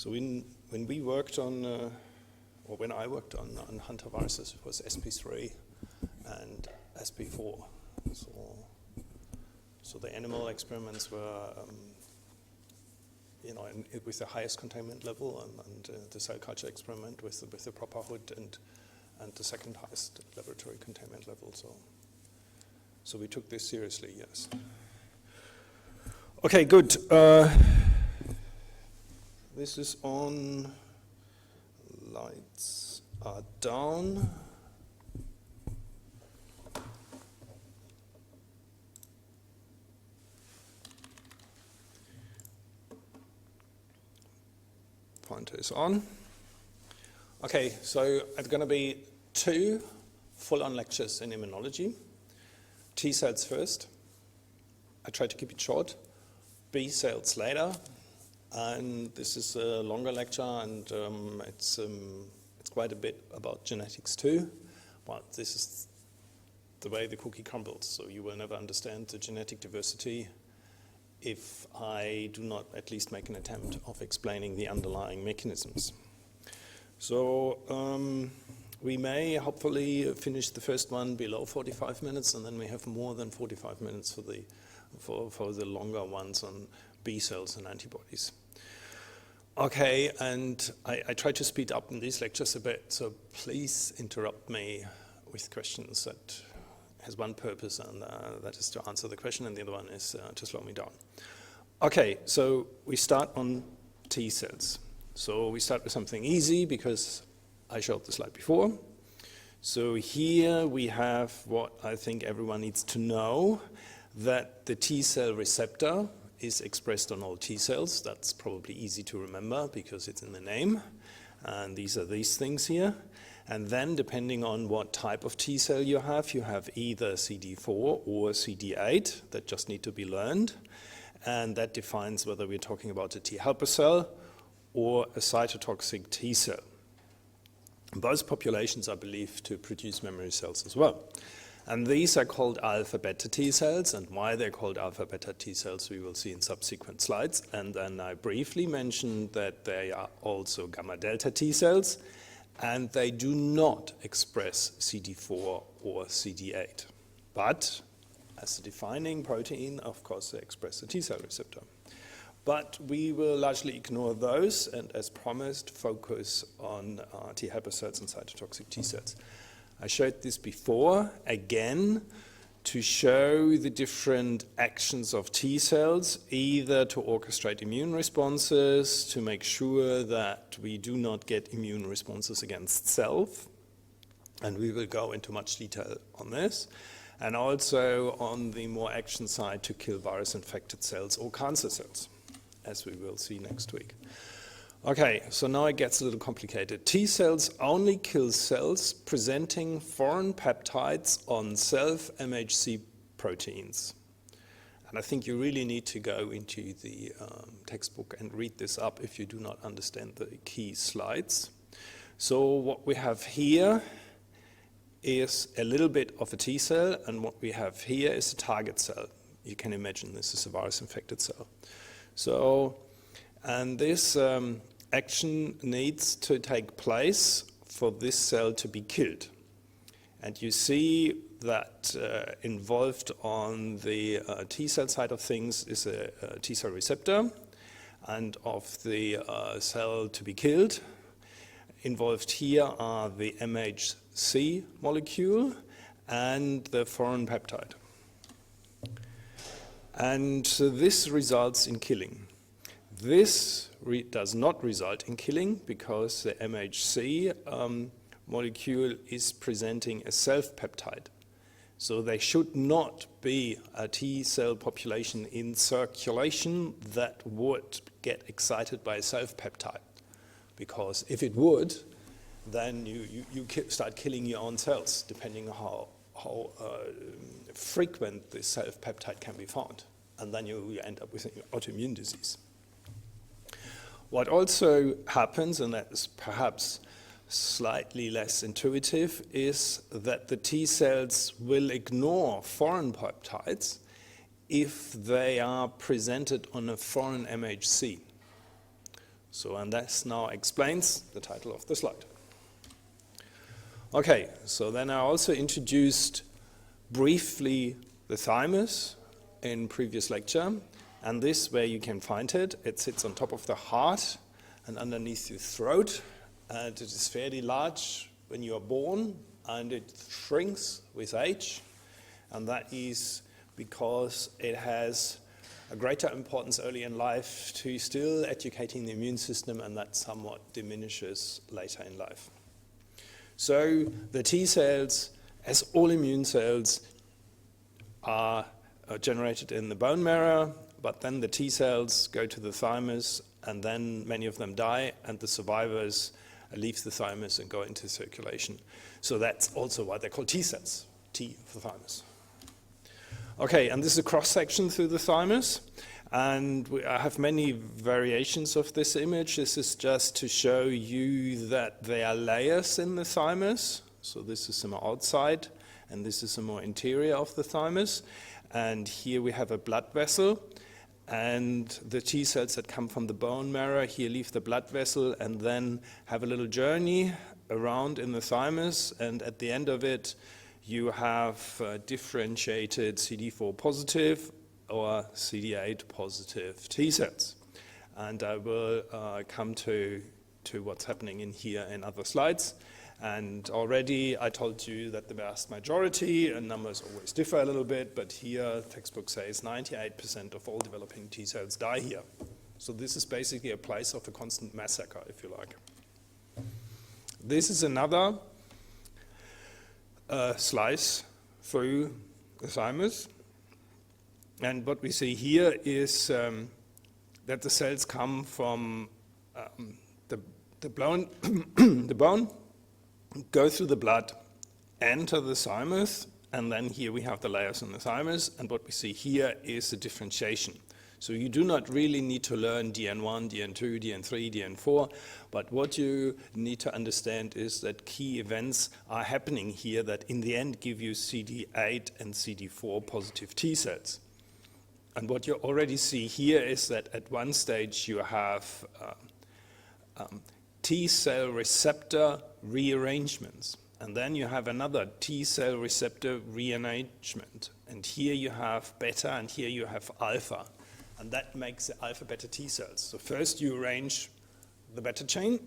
So when we worked on, or when I worked on hantaviruses, it was SP3 and SP4. So the animal experiments were, with the highest containment level, and the cell culture experiment with the proper hood and the second highest laboratory containment level. So we took this seriously, yes. Okay, good. This is on. Lights are down. Pointer is on. Okay, so it's going to be 2 full-on lectures in immunology. T cells first. I try to keep it short. B cells later. And this is a longer lecture, and it's quite a bit about genetics too. But this is the way the cookie crumbles, so you will never understand the genetic diversity if I do not at least make an attempt of explaining the underlying mechanisms. So we may hopefully finish the first one below 45 minutes, and then we have more than 45 minutes for the longer ones on B cells and antibodies. Okay, and I try to speed up in these lectures a bit, so please interrupt me with questions that has one purpose, and that is to answer the question, and the other one is to slow me down. Okay, so we start on T cells. So we start with something easy because I showed the slide before. So here we have what I think everyone needs to know, that the T cell receptor is expressed on all T cells. That's probably easy to remember because it's in the name. And these are these things here. And then depending on what type of T cell you have either CD4 or CD8 that just need to be learned. And that defines whether we're talking about a T helper cell or a cytotoxic T cell. Both populations are believed to produce memory cells as well. And these are called alpha-beta T cells, and why they're called alpha-beta T cells we will see in subsequent slides. And then I briefly mentioned that they are also gamma-delta T cells, and they do not express CD4 or CD8. But as a defining protein, of course, they express the T cell receptor. But we will largely ignore those, and as promised, focus on T helper cells and cytotoxic T cells. I showed this before, again, to show the different actions of T cells, either to orchestrate immune responses, to make sure that we do not get immune responses against self, and we will go into much detail on this, and also on the more action side to kill virus-infected cells or cancer cells, as we will see next week. Okay, so now it gets a little complicated. T cells only kill cells presenting foreign peptides on self-MHC proteins. And I think you really need to go into the textbook and read this up if you do not understand the key slides. So what we have here is a little bit of a T cell, and what we have here is a target cell. You can imagine this is a virus-infected cell. So, and this action needs to take place for this cell to be killed. And you see that involved on the T cell side of things is a T cell receptor, and of the cell to be killed, involved here are the MHC molecule and the foreign peptide. And this results in killing. This does not result in killing because the MHC molecule is presenting a self-peptide. So there should not be a T cell population in circulation that would get excited by a self-peptide. Because if it would, then you start killing your own cells, depending on how frequent this self-peptide can be found. And then you end up with an autoimmune disease. What also happens, and that is perhaps slightly less intuitive, is that the T cells will ignore foreign peptides if they are presented on a foreign MHC. So, and this now explains the title of the slide. Okay, so then I also introduced briefly the thymus in previous lecture, and this where you can find it. It sits on top of the heart and underneath the throat, and it is fairly large when you are born, and it shrinks with age, and that is because it has a greater importance early in life to still educating the immune system, and that somewhat diminishes later in life. So the T cells, as all immune cells, are generated in the bone marrow, but then the T cells go to the thymus, and then many of them die, and the survivors leave the thymus and go into circulation. So that's also why they're called T cells, T of the thymus. Okay, and this is a cross-section through the thymus, and I have many variations of this image. This is just to show you that there are layers in the thymus. So this is some outside, and this is some more interior of the thymus. And here we have a blood vessel, and the T cells that come from the bone marrow here leave the blood vessel and then have a little journey around in the thymus, and at the end of it, you have differentiated CD4 positive or CD8 positive T cells. And I will come to what's happening in here in other slides. And already I told you that the vast majority, and numbers always differ a little bit, but here textbook says 98% of all developing T cells die here. So this is basically a place of a constant massacre, if you like. This is another slice through the thymus, and what we see here is that the cells come from the bone, the bone, go through the blood, enter the thymus, and then here we have the layers in the thymus, and what we see here is the differentiation. So you do not really need to learn DN1, DN2, DN3, DN4, but what you need to understand is that key events are happening here that in the end give you CD8 and CD4 positive T cells. And what you already see here is that at one stage you have T cell receptor rearrangements, and then you have another T cell receptor rearrangement, and here you have beta and here you have alpha. And that makes the alpha-beta T cells. So first you arrange the beta chain,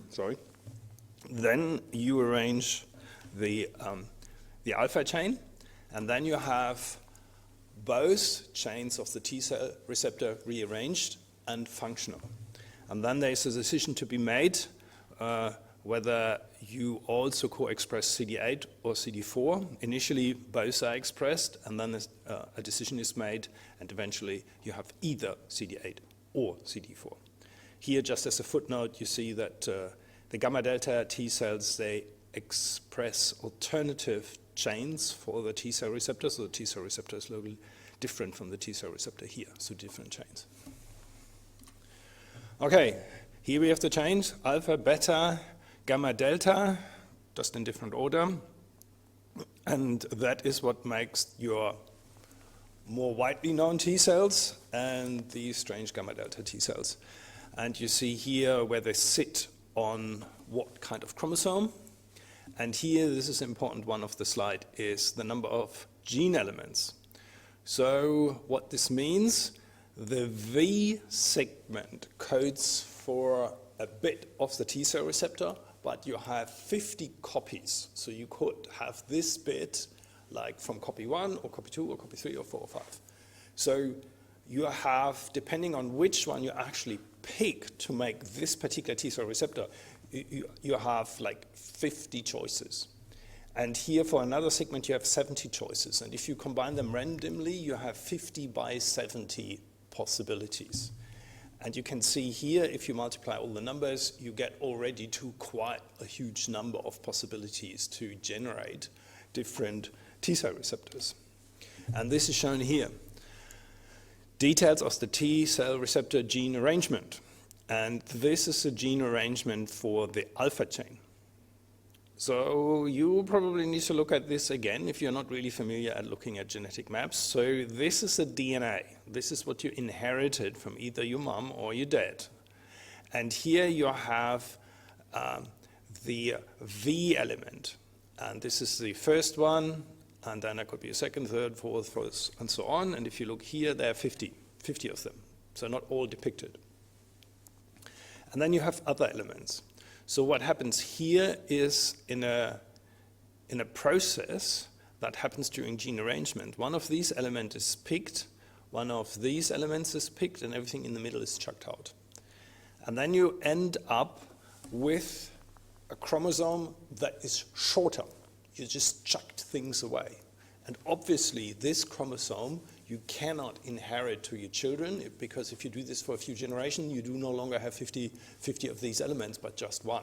sorry. Then you arrange the alpha chain, and then you have both chains of the T cell receptor rearranged and functional. And then there's a decision to be made whether you also co-express CD8 or CD4. Initially, both are expressed, and then a decision is made, and eventually you have either CD8 or CD4. Here, just as a footnote, you see that the gamma delta T cells, they express alternative chains for the T cell receptor, so the T cell receptor is locally different from the T cell receptor here, so different chains. Okay, here we have the chains, alpha, beta, gamma, delta, just in different order. And that is what makes your more widely known T cells and these strange gamma delta T cells. And you see here where they sit on what kind of chromosome. And here, this is an important one of the slide, is the number of gene elements. So what this means, the V segment codes for a bit of the T cell receptor, but you have 50 copies. So you could have this bit like from copy 1 or copy 2 or copy 3 or 4 or 5. So you have, depending on which one you actually pick to make this particular T cell receptor, you have like 50 choices. And here for another segment you have 70 choices. And if you combine them randomly, you have 50 by 70 possibilities. And you can see here, if you multiply all the numbers, you get already to quite a huge number of possibilities to generate different T cell receptors. And this is shown here. Details of the T cell receptor gene arrangement. And this is a gene arrangement for the alpha chain. So you probably need to look at this again if you're not really familiar at looking at genetic maps. So this is the DNA. This is what you inherited from either your mom or your dad. And here you have the V element. And this is the first one, and then there could be a second, third, fourth, and so on. And if you look here, there are 50 of them. So not all depicted. And then you have other elements. So what happens here is in a process that happens during gene arrangement, one of these elements is picked, one of these elements is picked, and everything in the middle is chucked out. And then you end up with a chromosome that is shorter. You just chucked things away. And obviously, this chromosome you cannot inherit to your children, because if you do this for a few generations, you do no longer have 50 of these elements, but just one.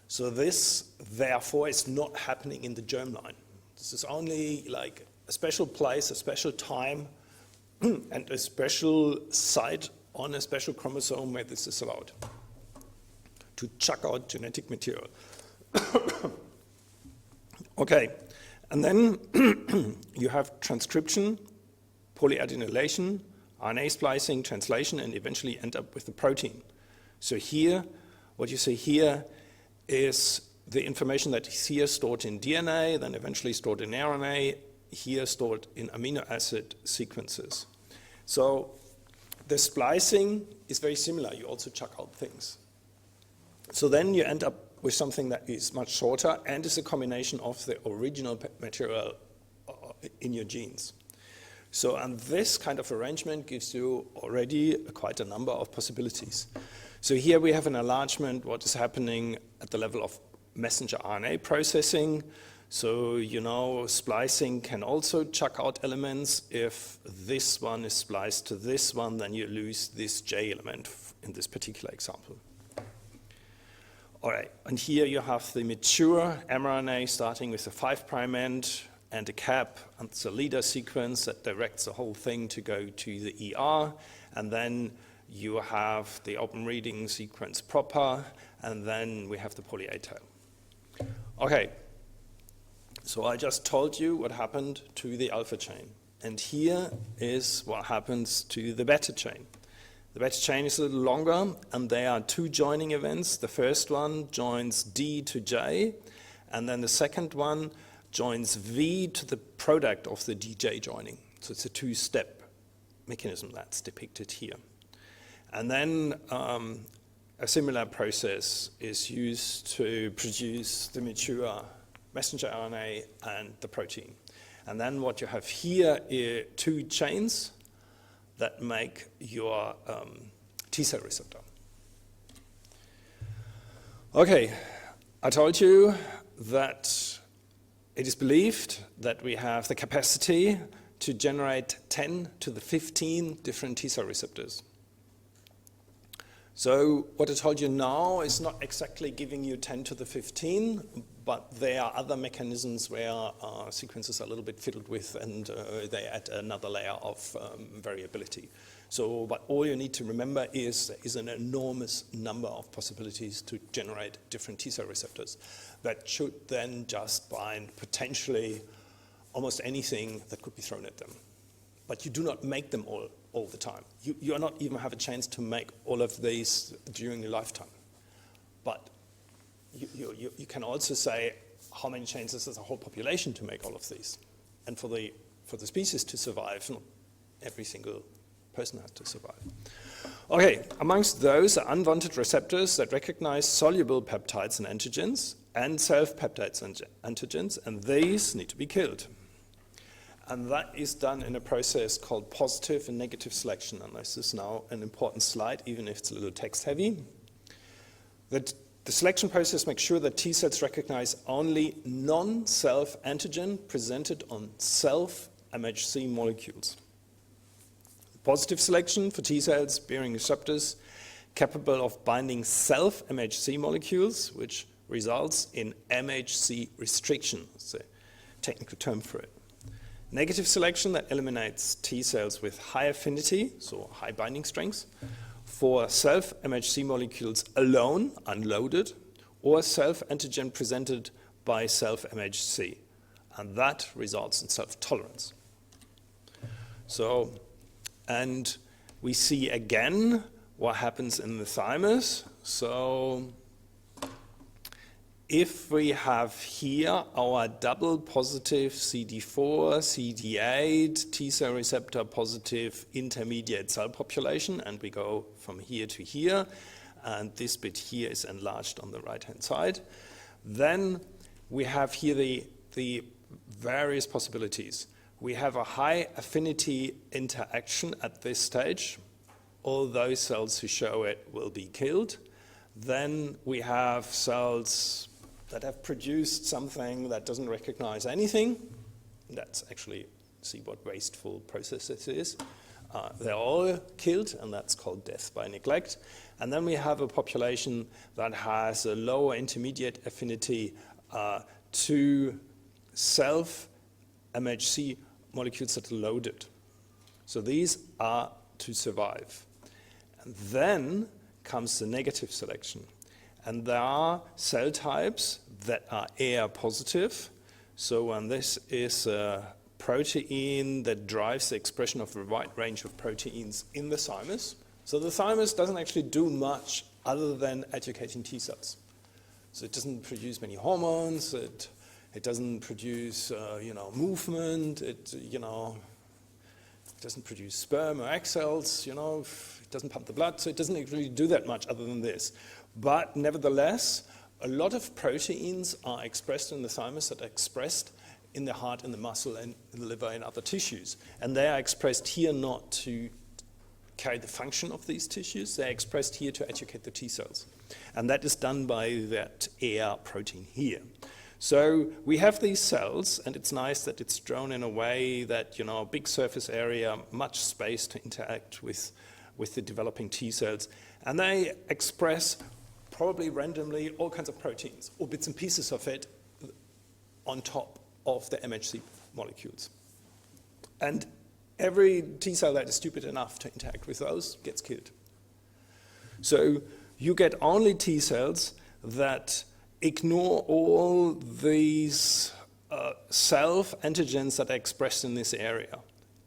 So this, therefore, is not happening in the germline. This is only like a special place, a special time, and a special site on a special chromosome where this is allowed to chuck out genetic material. Okay, and then you have transcription, polyadenylation, RNA splicing, translation, and eventually end up with the protein. So here, what you see here is the information that is here stored in DNA, then eventually stored in RNA, here stored in amino acid sequences. So the splicing is very similar. You also chuck out things. So then you end up with something that is much shorter and is a combination of the original material in your genes. So and this kind of arrangement gives you already quite a number of possibilities. So here we have an enlargement, what is happening at the level of messenger RNA processing. So, you know, splicing can also chuck out elements. If this one is spliced to this one, then you lose this J element in this particular example. All right, and here you have the mature mRNA starting with a 5' end and a cap and the leader sequence that directs the whole thing to go to the ER, and then you have the open reading sequence proper, and then we have the poly-A tail. Okay, so I just told you what happened to the alpha chain, and here is what happens to the beta chain. The beta chain is a little longer, and there are two joining events. The first one joins D to J, and then the second one joins V to the product of the DJ joining. So it's a two-step mechanism that's depicted here. And then a similar process is used to produce the mature messenger RNA and the protein. And then what you have here are two chains that make your T-cell receptor. Okay, I told you that it is believed that we have the capacity to generate 10 to the 15 different T-cell receptors. So what I told you now is not exactly giving you 10 to the 15, but there are other mechanisms where sequences are a little bit fiddled with, and they add another layer of variability. So, but all you need to remember is there is an enormous number of possibilities to generate different T-cell receptors that should then just bind potentially almost anything that could be thrown at them. But you do not make them all the time. You do not even have a chance to make all of these during your lifetime. But you can also say how many chances has a whole population to make all of these. And for the species to survive, not every single person has to survive. Okay, amongst those are unwanted receptors that recognize soluble peptides and antigens and self-peptides and antigens, and these need to be killed. And that is done in a process called positive and negative selection. And this is now an important slide, even if it's a little text heavy. The selection process makes sure that T cells recognize only non-self antigen presented on self-MHC molecules. Positive selection for T cells bearing receptors capable of binding self-MHC molecules, which results in MHC restriction. That's a technical term for it. Negative selection that eliminates T cells with high affinity, so high binding strengths, for self-MHC molecules alone, unloaded, or self-antigen presented by self-MHC. And that results in self-tolerance. So, and we see again what happens in the thymus. So if we have here our double positive CD4, CD8, T cell receptor positive intermediate cell population, and we go from here to here, and this bit here is enlarged on the right-hand side, then we have here the various possibilities. We have a high affinity interaction at this stage. All those cells who show it will be killed. Then we have cells that have produced something that doesn't recognize anything. That's actually, see what wasteful process this is. They're all killed, and that's called death by neglect. And then we have a population that has a lower intermediate affinity to self-MHC molecules that are loaded. So these are to survive. And then comes the negative selection. And there are cell types that are AR positive. So when this is a protein that drives the expression of a wide range of proteins in the thymus. So the thymus doesn't actually do much other than educating T cells. So it doesn't produce many hormones. It doesn't produce movement. It doesn't produce sperm or egg cells. It doesn't pump the blood. So it doesn't really do that much other than this. But nevertheless, a lot of proteins are expressed in the thymus that are expressed in the heart, in the muscle, and in the liver, and other tissues. And they are expressed here not to carry the function of these tissues. They're expressed here to educate the T cells. And that is done by that AR protein here. So we have these cells, and it's nice that it's drawn in a way that, big surface area, much space to interact with the developing T cells. And they express probably randomly all kinds of proteins or bits and pieces of it on top of the MHC molecules. And every T cell that is stupid enough to interact with those gets killed. So you get only T cells that ignore all these self-antigens that are expressed in this area,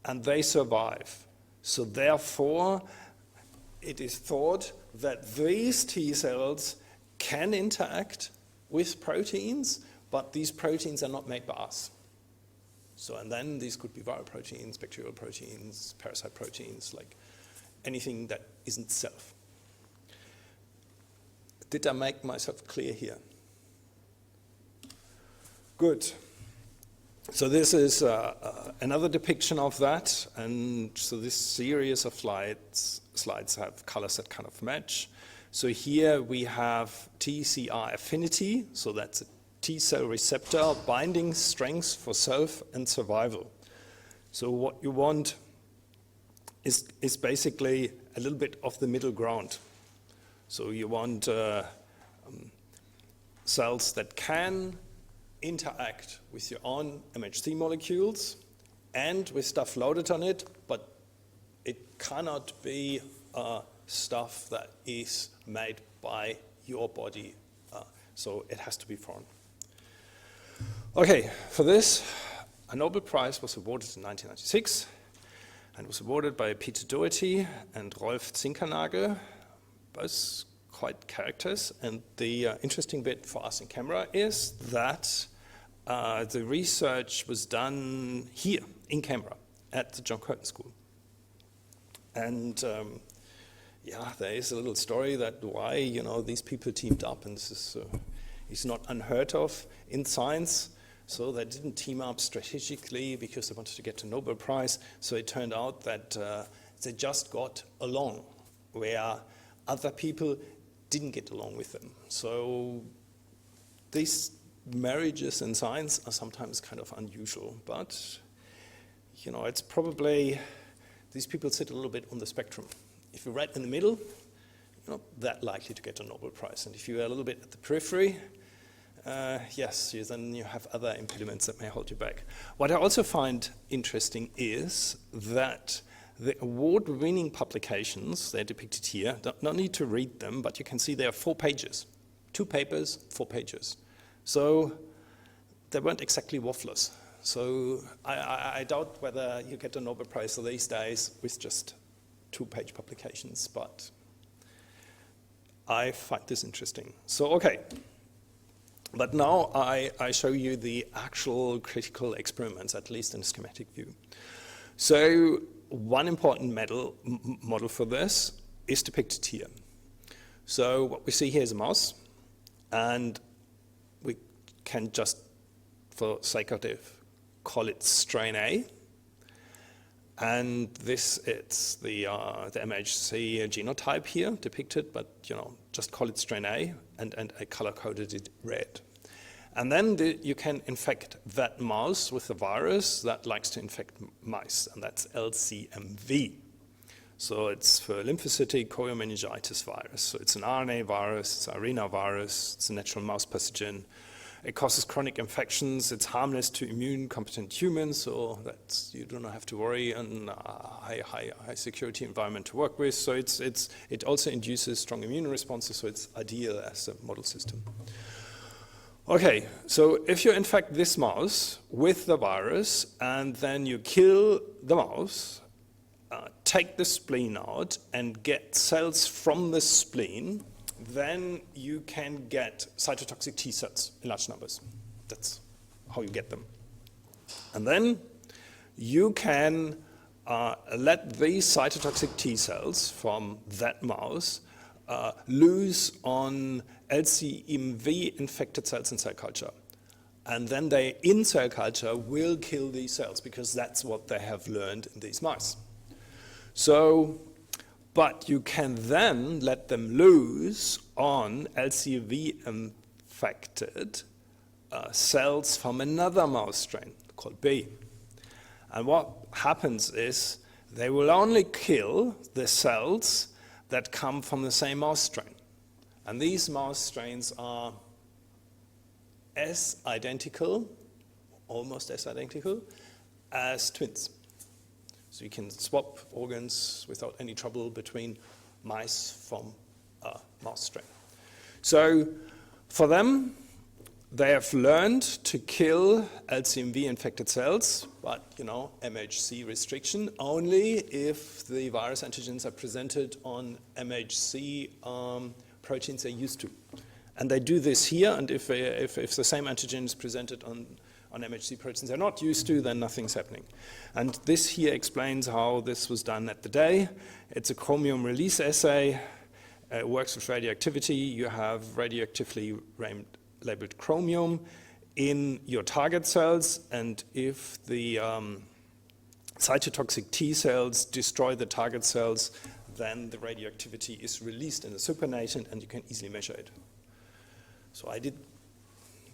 and they survive. So therefore, it is thought that these T cells can interact with proteins, but these proteins are not made by us. So, and then these could be viral proteins, bacterial proteins, parasite proteins, like anything that isn't self. Did I make myself clear here? Good. So this is another depiction of that, and so this series of slides have colors that kind of match. So here we have TCR affinity, so that's a T cell receptor binding strength for self and survival. So what you want is basically a little bit of the middle ground. So you want cells that can interact with your own MHC molecules and with stuff loaded on it, but it cannot be stuff that is made by your body. So it has to be foreign. Okay, for this, a Nobel Prize was awarded in 1996 and was awarded by Peter Doherty and Rolf Zinkernagel, both quite characters. And the interesting bit for us in Canberra is that the research was done here in Canberra at the John Curtin School. And there is a little story that why these people teamed up, and this is not unheard of in science. So they didn't team up strategically because they wanted to get the Nobel Prize. So it turned out that they just got along, where other people didn't get along with them. So these marriages in science are sometimes kind of unusual, but it's probably, these people sit a little bit on the spectrum. If you're right in the middle, you're not that likely to get a Nobel Prize. And if you're a little bit at the periphery, then you have other impediments that may hold you back. What I also find interesting is that the award-winning publications, they're depicted here, don't need to read them, but you can see there are 4 pages. 2 papers, 4 pages. So they weren't exactly wafflers. So I doubt whether you get a Nobel Prize these days with just 2-page publications, but I find this interesting. So, okay. But now I show you the actual critical experiments, at least in a schematic view. So one important model for this is depicted here. So what we see here is a mouse, and we can just, for sake of it, call it strain A. And this is the MHC genotype here depicted, but just call it strain A, and I color-coded it red. And then you can infect that mouse with a virus that likes to infect mice, and that's LCMV. So it's for lymphocytic choriomeningitis virus. So it's an RNA virus, it's an arenavirus, it's a natural mouse pathogen. It causes chronic infections. It's harmless to immune-competent humans, so that you do not have to worry on a high security environment to work with. So it also induces strong immune responses, so it's ideal as a model system. Okay, so if you infect this mouse with the virus and then you kill the mouse, take the spleen out and get cells from the spleen, then you can get cytotoxic T cells in large numbers. That's how you get them. And then you can let these cytotoxic T cells from that mouse loose on LCMV infected cells in cell culture. And then they, in cell culture, will kill these cells because that's what they have learned in these mice. So, but you can then let them loose on LCMV infected cells from another mouse strain called B. And what happens is they will only kill the cells that come from the same mouse strain. And these mouse strains are as identical, almost as identical, as twins. So you can swap organs without any trouble between mice from a mouse strain. So for them, they have learned to kill LCMV-infected cells, but, MHC restriction, only if the virus antigens are presented on MHC proteins they're used to. And they do this here, and if the same antigen is presented on MHC proteins they're not used to, then nothing's happening. And this here explains how this was done at the day. It's a chromium release assay. It works with radioactivity. You have radioactively labeled chromium in your target cells, and if the cytotoxic T cells destroy the target cells, then the radioactivity is released in the supernatant, and you can easily measure it. So I did,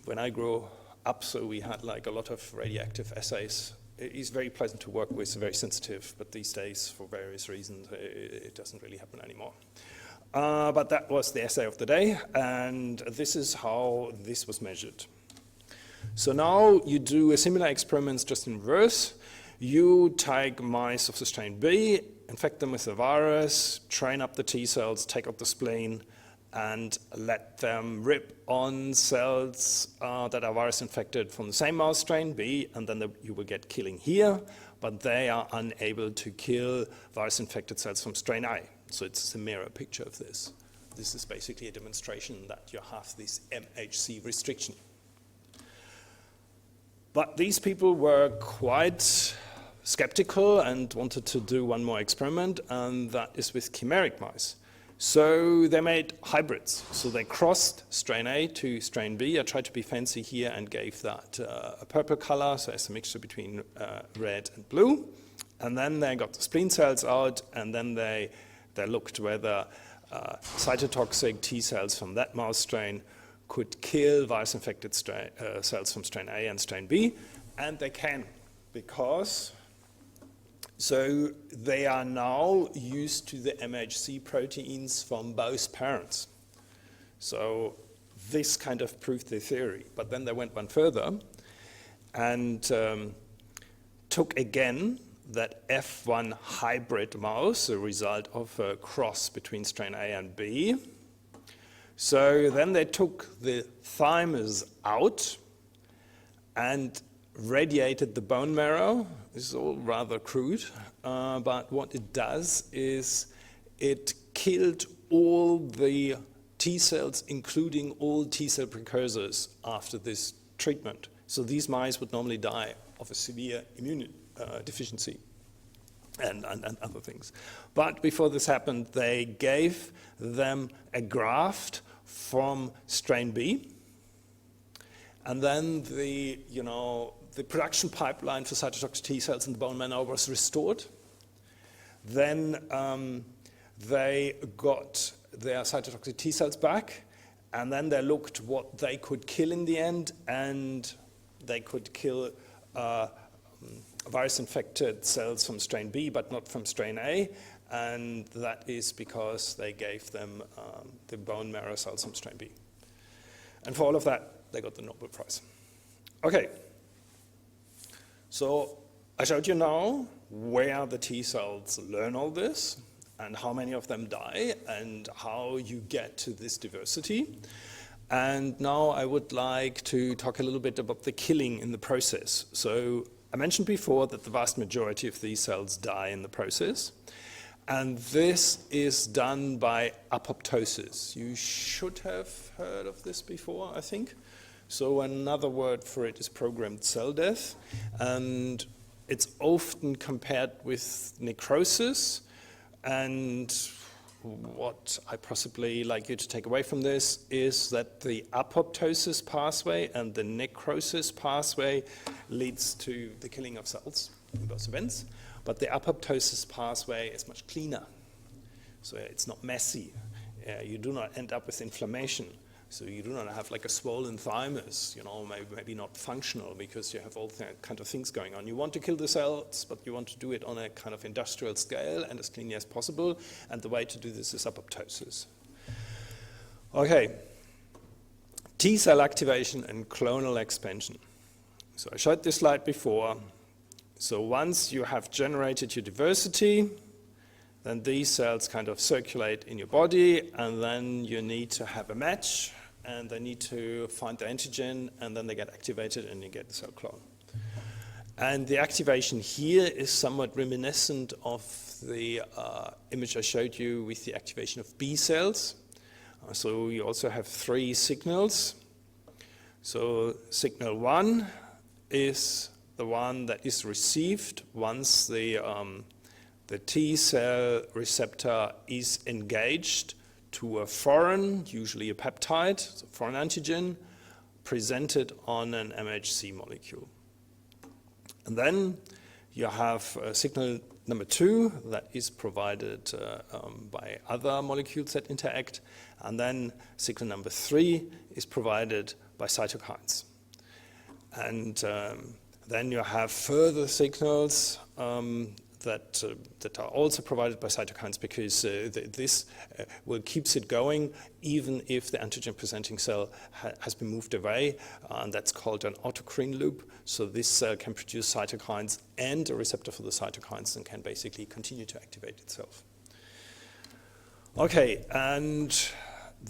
when I grew up, so we had like a lot of radioactive assays. It is very pleasant to work with, very sensitive, but these days, for various reasons, it doesn't really happen anymore. But that was the assay of the day, and this is how this was measured. So now you do a similar experiment just in reverse. You take mice of the strain B, infect them with the virus, train up the T cells, take out the spleen, and let them rip on cells that are virus infected from the same mouse strain B, and then you will get killing here, but they are unable to kill virus infected cells from strain I. So it's a mirror picture of this. This is basically a demonstration that you have this MHC restriction. But these people were quite skeptical and wanted to do one more experiment, and that is with chimeric mice. So they made hybrids. So they crossed strain A to strain B. I tried to be fancy here and gave that a purple color, so it's a mixture between red and blue. And then they got the spleen cells out, and then they looked whether cytotoxic T cells from that mouse strain could kill virus-infected cells from strain A and strain B, and they can, because so they are now used to the MHC proteins from both parents. So this kind of proved the theory, but then they went one further and took again that F1 hybrid mouse, a result of a cross between strain A and B. So then they took the thymus out and radiated the bone marrow. This is all rather crude, but what it does is it killed all the T cells, including all T cell precursors after this treatment. So these mice would normally die of a severe immune deficiency and other things. But before this happened, they gave them a graft from strain B, and then the production pipeline for cytotoxic T cells in the bone marrow was restored. Then they got their cytotoxic T cells back, and then they looked what they could kill in the end, and they could kill virus-infected cells from strain B, but not from strain A, and that is because they gave them the bone marrow cells from strain B. And for all of that, they got the Nobel Prize. Okay, so I showed you now where the T cells learn all this, and how many of them die, and how you get to this diversity. And now I would like to talk a little bit about the killing in the process. So I mentioned before that the vast majority of these cells die in the process. And this is done by apoptosis. You should have heard of this before, I think. So another word for it is programmed cell death. And it's often compared with necrosis. And what I possibly like you to take away from this is that the apoptosis pathway and the necrosis pathway leads to the killing of cells in both events. But the apoptosis pathway is much cleaner. So it's not messy. You do not end up with inflammation. So you do not have like a swollen thymus, maybe not functional because you have all kind of things going on. You want to kill the cells, but you want to do it on a kind of industrial scale and as cleanly as possible. And the way to do this is apoptosis. Okay, T cell activation and clonal expansion. So I showed this slide before. So once you have generated your diversity, then these cells kind of circulate in your body, and then you need to have a match, and they need to find the antigen, and then they get activated, and you get the cell clone. And the activation here is somewhat reminiscent of the image I showed you with the activation of B cells. So you also have 3 signals. So signal 1 is the one that is received once the T cell receptor is engaged to a foreign, usually a peptide, so foreign antigen, presented on an MHC molecule. And then you have signal number 2 that is provided by other molecules that interact. And then signal number 3 is provided by cytokines. And then you have further signals that are also provided by cytokines, because this will keeps it going even if the antigen-presenting cell has been moved away, and that's called an autocrine loop. So this cell can produce cytokines and a receptor for the cytokines and can basically continue to activate itself. Okay, and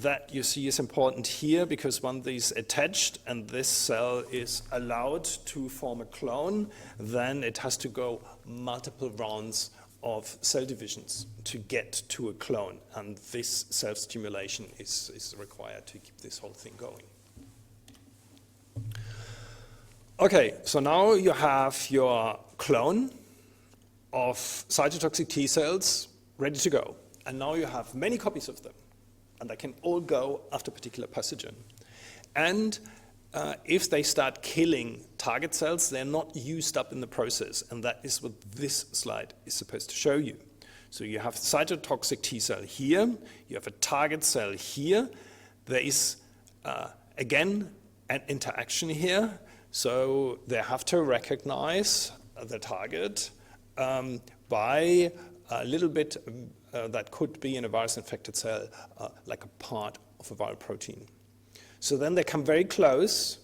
that you see is important here, because when these attached and this cell is allowed to form a clone, then it has to go multiple rounds of cell divisions to get to a clone, and this self-stimulation is required to keep this whole thing going. Okay, so now you have your clone of cytotoxic T cells ready to go, and now you have many copies of them, and they can all go after a particular pathogen. And if they start killing target cells, they're not used up in the process, and that is what this slide is supposed to show you. So you have cytotoxic T cell here, you have a target cell here, there is, again, an interaction here, so they have to recognize the target by a little bit that could be in a virus-infected cell, like a part of a viral protein. So then they come very close,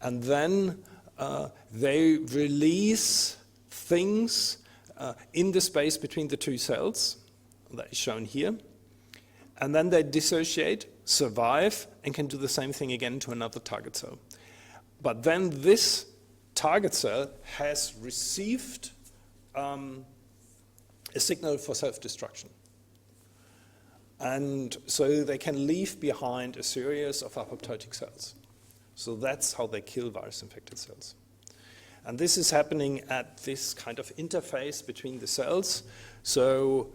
and then they release things in the space between the 2 cells, that is shown here, and then they dissociate, survive, and can do the same thing again to another target cell. But then this target cell has received a signal for self-destruction. And so they can leave behind a series of apoptotic cells. So that's how they kill virus-infected cells. And this is happening at this kind of interface between the cells. So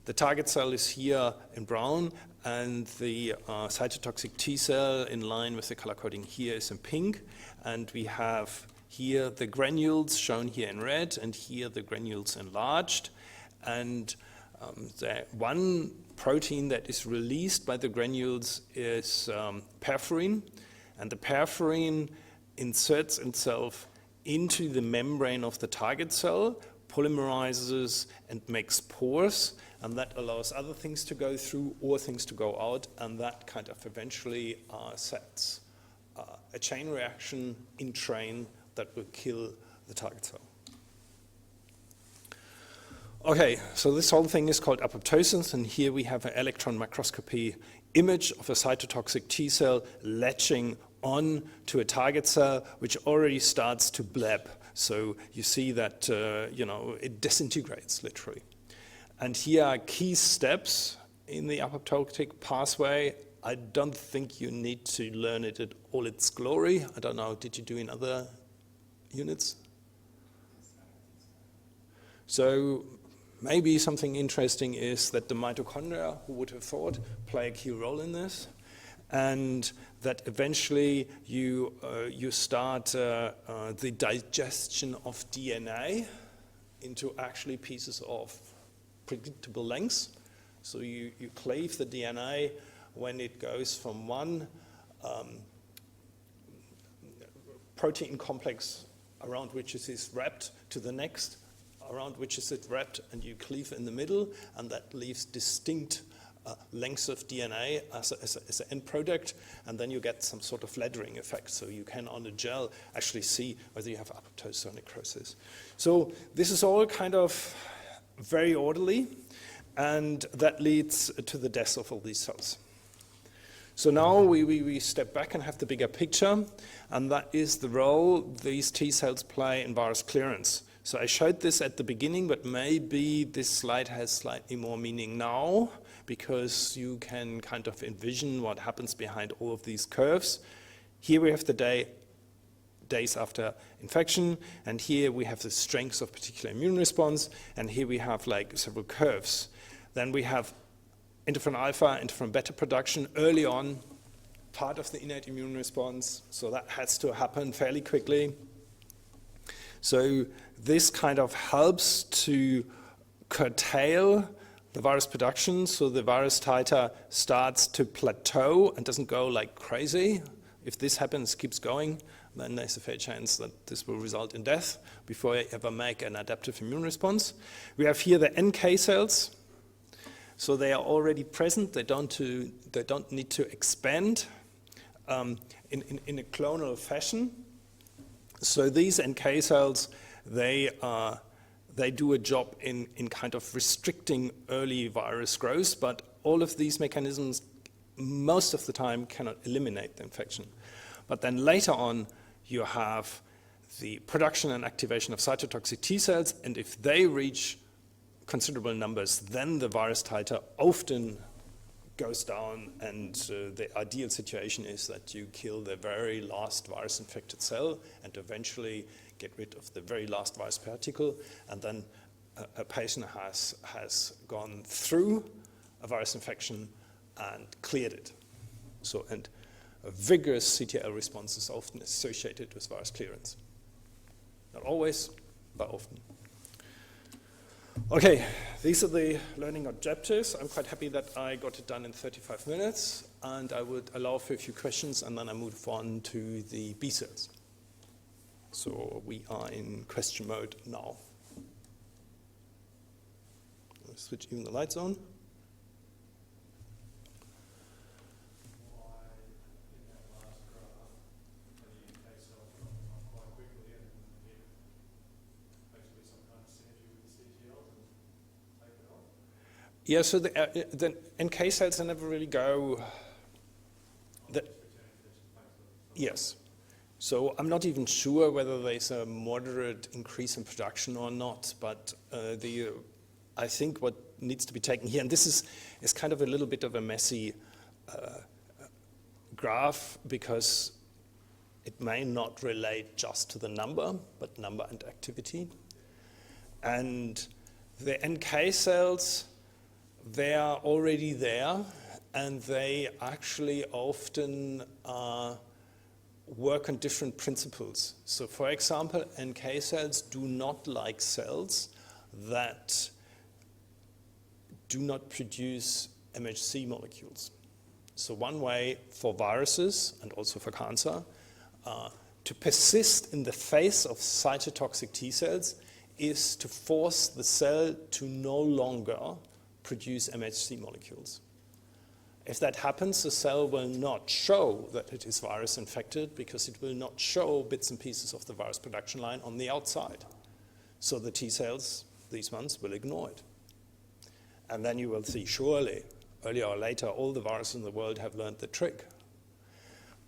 the target cell is here in brown, and the cytotoxic T cell in line with the color coding here is in pink. And we have here the granules shown here in red, and here the granules enlarged. And the one protein that is released by the granules is perforin, and the perforin inserts itself into the membrane of the target cell, polymerizes and makes pores, and that allows other things to go through or things to go out, and that kind of eventually sets a chain reaction in train that will kill the target cell. Okay, so this whole thing is called apoptosis, and here we have an electron microscopy image of a cytotoxic T cell latching on to a target cell, which already starts to bleb. So you see that it disintegrates literally. And here are key steps in the apoptotic pathway. I don't think you need to learn it at all its glory. I don't know, did you do in other units? So maybe something interesting is that the mitochondria, who would have thought, play a key role in this, and that eventually you start the digestion of DNA into actually pieces of predictable lengths. So you cleave the DNA when it goes from one protein complex around which it is wrapped to the next, around which is it wrapped, and you cleave in the middle, and that leaves distinct lengths of DNA as an end product, and then you get some sort of laddering effect. So you can, on a gel, actually see whether you have apoptosis or necrosis. So this is all kind of very orderly, and that leads to the death of all these cells. So now we step back and have the bigger picture, and that is the role these T cells play in virus clearance. So I showed this at the beginning, but maybe this slide has slightly more meaning now, because you can kind of envision what happens behind all of these curves. Here we have the days after infection, and here we have the strengths of particular immune response, and here we have like several curves. Then we have interferon alpha, interferon beta production early on, part of the innate immune response, so that has to happen fairly quickly. So this kind of helps to curtail the virus production, so the virus titer starts to plateau and doesn't go like crazy. If this happens, keeps going, then there's a fair chance that this will result in death before you ever make an adaptive immune response. We have here the NK cells. So they are already present. They don't need to expand in a clonal fashion. So these NK cells, they do a job in kind of restricting early virus growth, but all of these mechanisms most of the time cannot eliminate the infection. But then later on, you have the production and activation of cytotoxic T cells, and if they reach considerable numbers, then the virus titer often goes down, and the ideal situation is that you kill the very last virus-infected cell and eventually get rid of the very last virus particle, and then a patient has gone through a virus infection and cleared it. So, and a vigorous CTL response is often associated with virus clearance. Not always, but often. Okay, these are the learning objectives. I'm quite happy that I got it done in 35 minutes, and I would allow for a few questions, and then I move on to the B cells. So we are in question mode now. Let's switch even the lights on. Yeah, so the NK cells never really go. Yes. So I'm not even sure whether there's a moderate increase in production or not, but I think what needs to be taken here. And this is kind of a little bit of a messy graph, because it may not relate just to the number, but number and activity. And the NK cells, they are already there, and they actually often work on different principles. So for example, NK cells do not like cells that do not produce MHC molecules. So one way for viruses, and also for cancer, to persist in the face of cytotoxic T cells is to force the cell to no longer produce MHC molecules. If that happens, the cell will not show that it is virus infected, because it will not show bits and pieces of the virus production line on the outside. So the T cells, these ones, will ignore it. And then you will see, surely, earlier or later, all the viruses in the world have learned the trick.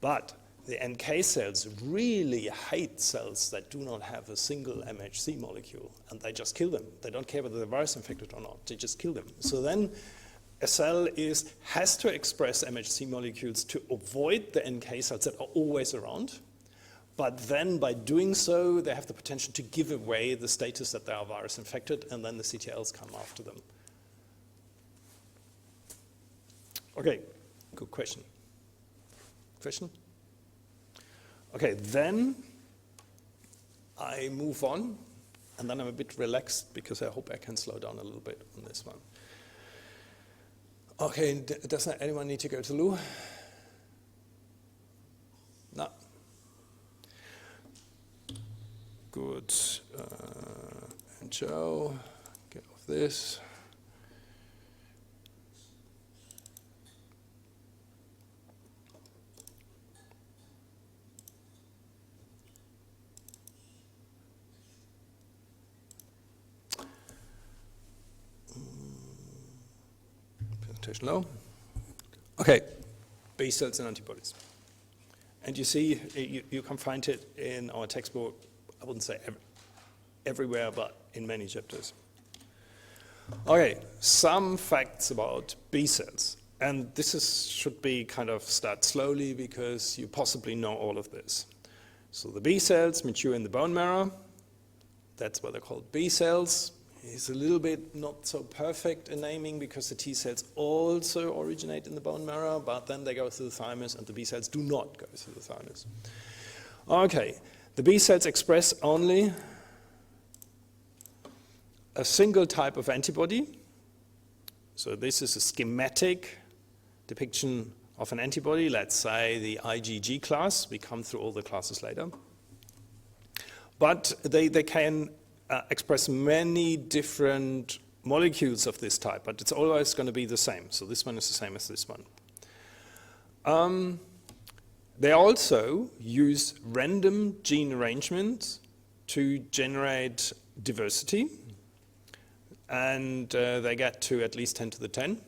But the NK cells really hate cells that do not have a single MHC molecule, and they just kill them. They don't care whether the virus is infected or not, they just kill them. So then a cell has to express MHC molecules to avoid the NK cells that are always around, but then by doing so, they have the potential to give away the status that they are virus infected, and then the CTLs come after them. Okay, good question. Question? Okay, then I move on, and then I'm a bit relaxed because I hope I can slow down a little bit on this one. Okay, does anyone need to go to Lou? No. Good. And Joe, get off this. Low. Okay, B cells and antibodies. And you see, you can find it in our textbook, I wouldn't say everywhere, but in many chapters. Okay, some facts about B cells. And this should be kind of start slowly, because you possibly know all of this. So the B cells mature in the bone marrow. That's why they're called B cells. It's a little bit not so perfect in naming, because the T cells also originate in the bone marrow, but then they go through the thymus, and the B cells do not go through the thymus. Okay, the B cells express only a single type of antibody. So this is a schematic depiction of an antibody, let's say the IgG class. We come through all the classes later. But they can express many different molecules of this type, but it's always going to be the same. So this one is the same as this one. They also use random gene arrangements to generate diversity, and they get to at least 10 to the 10.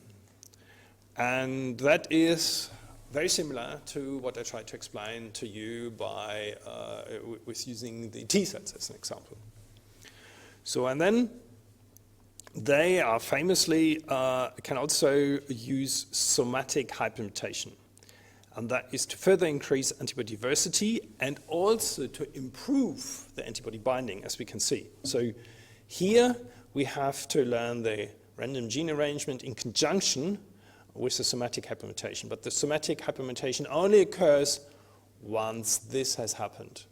And that is very similar to what I tried to explain to you by with using the T cells as an example. So, and then they are famously can also use somatic hypermutation. And that is to further increase antibody diversity and also to improve the antibody binding, as we can see. So here we have to learn the random gene arrangement in conjunction with the somatic hypermutation. But the somatic hypermutation only occurs once this has happened.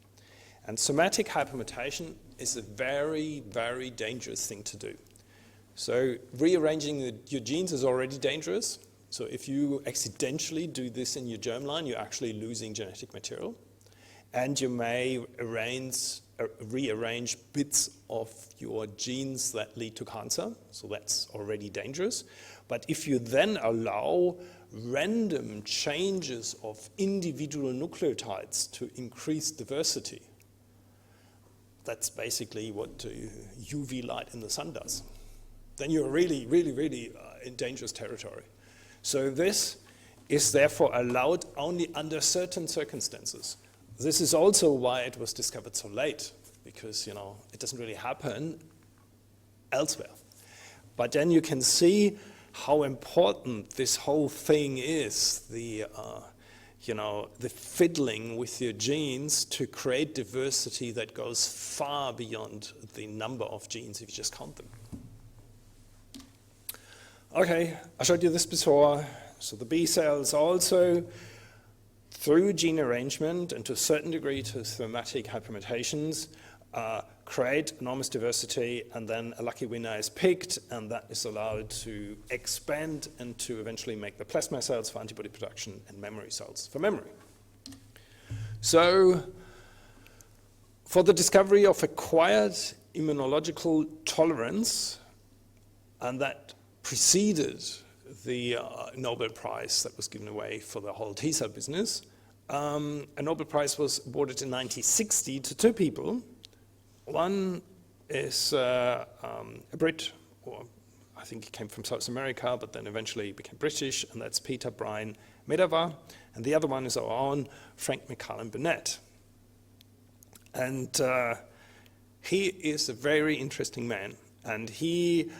And somatic hypermutation is a very, very dangerous thing to do. So rearranging your genes is already dangerous. So if you accidentally do this in your germline, you're actually losing genetic material. And you may rearrange bits of your genes that lead to cancer. So that's already dangerous. But if you then allow random changes of individual nucleotides to increase diversity, that's basically what UV light in the sun does. Then you're really, really, really in dangerous territory. So this is therefore allowed only under certain circumstances. This is also why it was discovered so late, because it doesn't really happen elsewhere. But then you can see how important this whole thing is, the fiddling with your genes to create diversity that goes far beyond the number of genes if you just count them. Okay, I showed you this before. So the B cells also, through gene arrangement and to a certain degree to somatic hypermutations, create enormous diversity, and then a lucky winner is picked, and that is allowed to expand and to eventually make the plasma cells for antibody production and memory cells for memory. So for the discovery of acquired immunological tolerance, and that preceded the Nobel Prize that was given away for the whole T-cell business, a Nobel Prize was awarded in 1960 to two people. One is a Brit, or I think he came from South America, but then eventually became British, and that's Peter Brian Medawar. And the other one is our own Frank McCallum Burnett. And he is a very interesting man, and he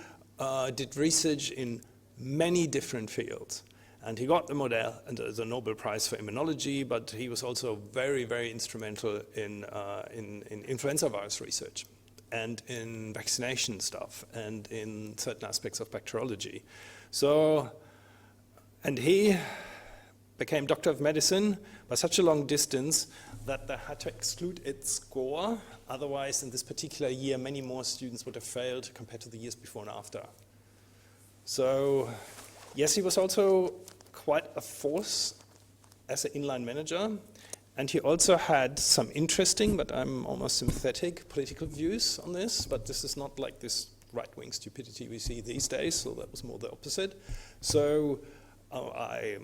did research in many different fields. And he got the Nobel Prize for immunology, but he was also very, very instrumental in influenza virus research and in vaccination stuff and in certain aspects of bacteriology. So, and he became Doctor of Medicine by such a long distance that they had to exclude its score. Otherwise, in this particular year, many more students would have failed compared to the years before and after. So, yes, he was also quite a force as an inline manager, and he also had some interesting, but I'm almost sympathetic, political views on this, but this is not like this right-wing stupidity we see these days, so that was more the opposite. So I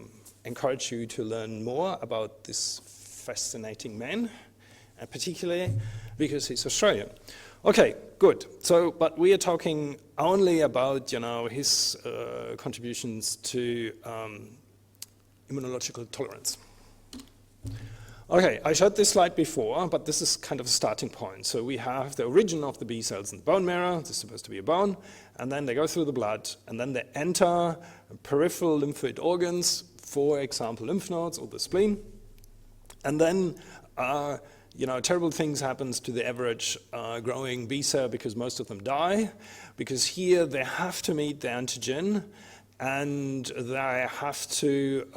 encourage you to learn more about this fascinating man, and particularly because he's Australian. Okay, good. So, but we are talking only about, his contributions to immunological tolerance. Okay, I showed this slide before, but this is kind of a starting point. So we have the origin of the B cells in the bone marrow. This is supposed to be a bone, and then they go through the blood, and then they enter peripheral lymphoid organs, for example, lymph nodes or the spleen, and then terrible things happens to the average growing B cell because most of them die, because here they have to meet the antigen, and they have to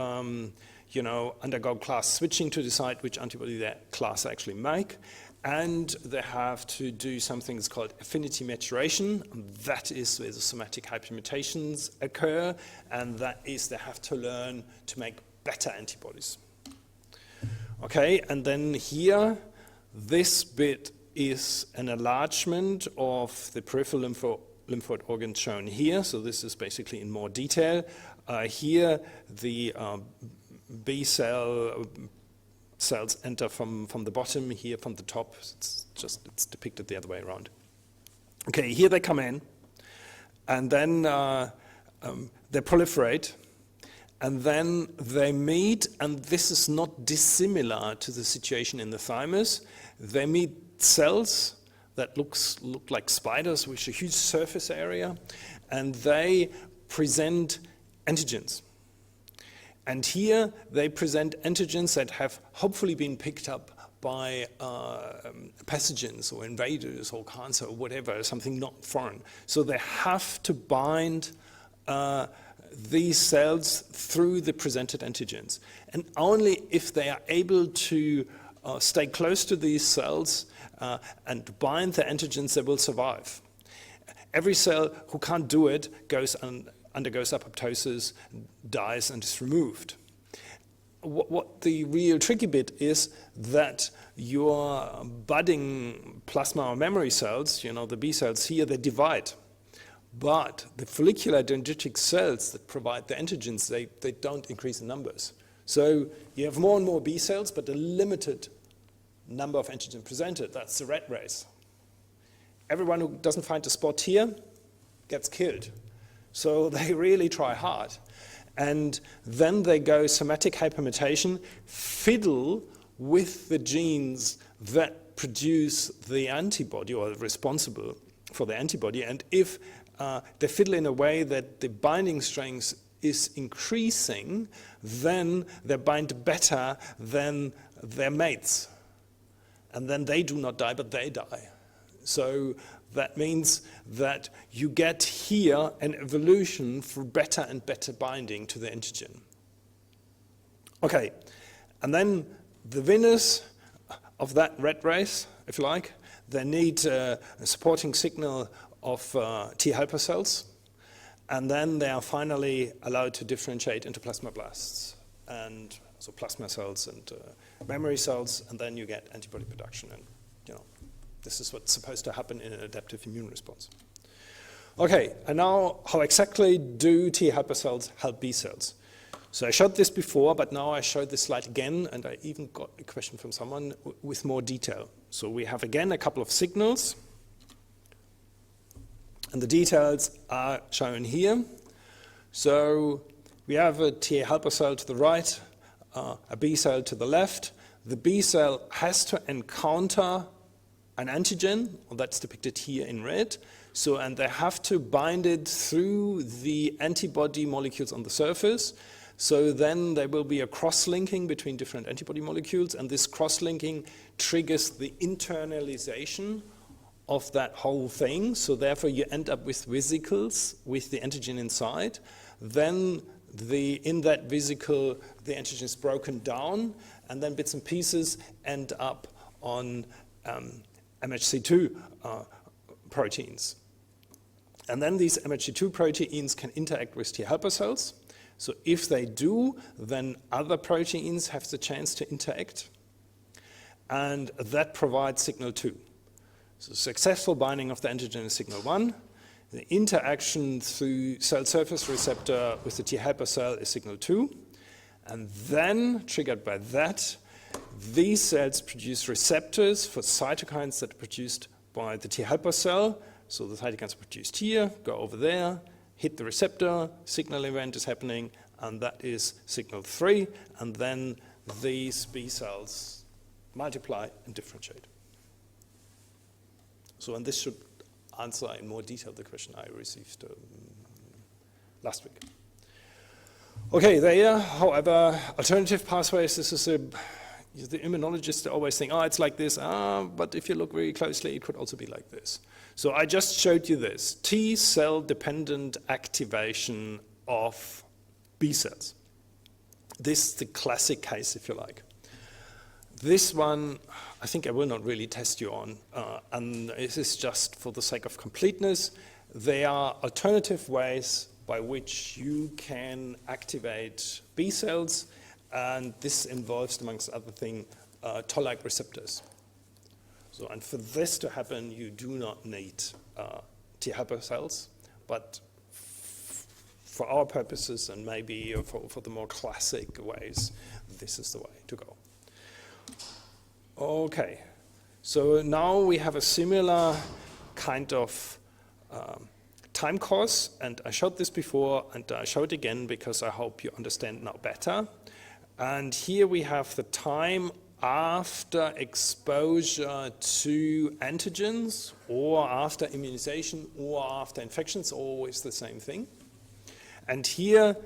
undergo class switching to decide which antibody that class actually make, and they have to do something that's called affinity maturation. That is where the somatic hypermutations occur, and that is they have to learn to make better antibodies. Okay, and then here, this bit is an enlargement of the peripheral lymphoid organ shown here. So this is basically in more detail. Here, the B cells enter from the bottom, here from the top. It's depicted the other way around. Okay, here they come in, and then they proliferate. And then they meet, and this is not dissimilar to the situation in the thymus. They meet cells that look like spiders with a huge surface area, and they present antigens. And here they present antigens that have hopefully been picked up by pathogens or invaders or cancer or whatever, something not foreign. So they have to bind these cells through the presented antigens. And only if they are able to stay close to these cells and bind the antigens, they will survive. Every cell who can't do it undergoes apoptosis, dies, and is removed. What the real tricky bit is that your budding plasma or memory cells, the B cells here, they divide. But the follicular dendritic cells that provide the antigens, they don't increase in numbers. So you have more and more B cells, but a limited number of antigens presented. That's the rat race. Everyone who doesn't find a spot here gets killed. So they really try hard. And then they go somatic hypermutation, fiddle with the genes that produce the antibody or are responsible for the antibody. And if they fiddle in a way that the binding strength is increasing, then they bind better than their mates. And then they do not die, but they die. So that means that you get here an evolution for better and better binding to the antigen. Okay, and then the winners of that rat race, if you like, they need a supporting signal of T helper cells, and then they are finally allowed to differentiate into plasmablasts, and so plasma cells and memory cells, and then you get antibody production. And this is what's supposed to happen in an adaptive immune response. Okay, and now how exactly do T helper cells help B cells? So I showed this before, but now I showed this slide again, and I even got a question from someone with more detail. So we have again a couple of signals, and the details are shown here. So we have a T helper cell to the right, a B cell to the left. The B cell has to encounter an antigen, that's depicted here in red. So, and they have to bind it through the antibody molecules on the surface. So then there will be a cross-linking between different antibody molecules, and this cross-linking triggers the internalization of that whole thing. So therefore you end up with vesicles with the antigen inside. Then in that vesicle, the antigen is broken down, and then bits and pieces end up on MHC2 proteins. And then these MHC2 proteins can interact with T helper cells. So if they do, then other proteins have the chance to interact, and that provides signal 2. So successful binding of the antigen is signal 1. The interaction through cell surface receptor with the T helper cell is signal 2. And then, triggered by that, these cells produce receptors for cytokines that are produced by the T helper cell. So the cytokines are produced here, go over there, hit the receptor, signal event is happening, and that is signal 3, and then these B cells multiply and differentiate. So, and this should answer in more detail the question I received last week. Okay, there, however, alternative pathways, this is the immunologists always think, it's like this, but if you look very closely, it could also be like this. So I just showed you this, T cell dependent activation of B cells. This is the classic case, if you like. This one, I think I will not really test you on, and this is just for the sake of completeness. There are alternative ways by which you can activate B cells, and this involves, amongst other things, toll-like receptors. So, and for this to happen, you do not need T helper cells, but for our purposes and maybe for the more classic ways, this is the way to go. Okay, so now we have a similar kind of time course, and I showed this before, and I showed it again because I hope you understand now better. And here we have the time after exposure to antigens, or after immunization, or after infections, always the same thing. And here,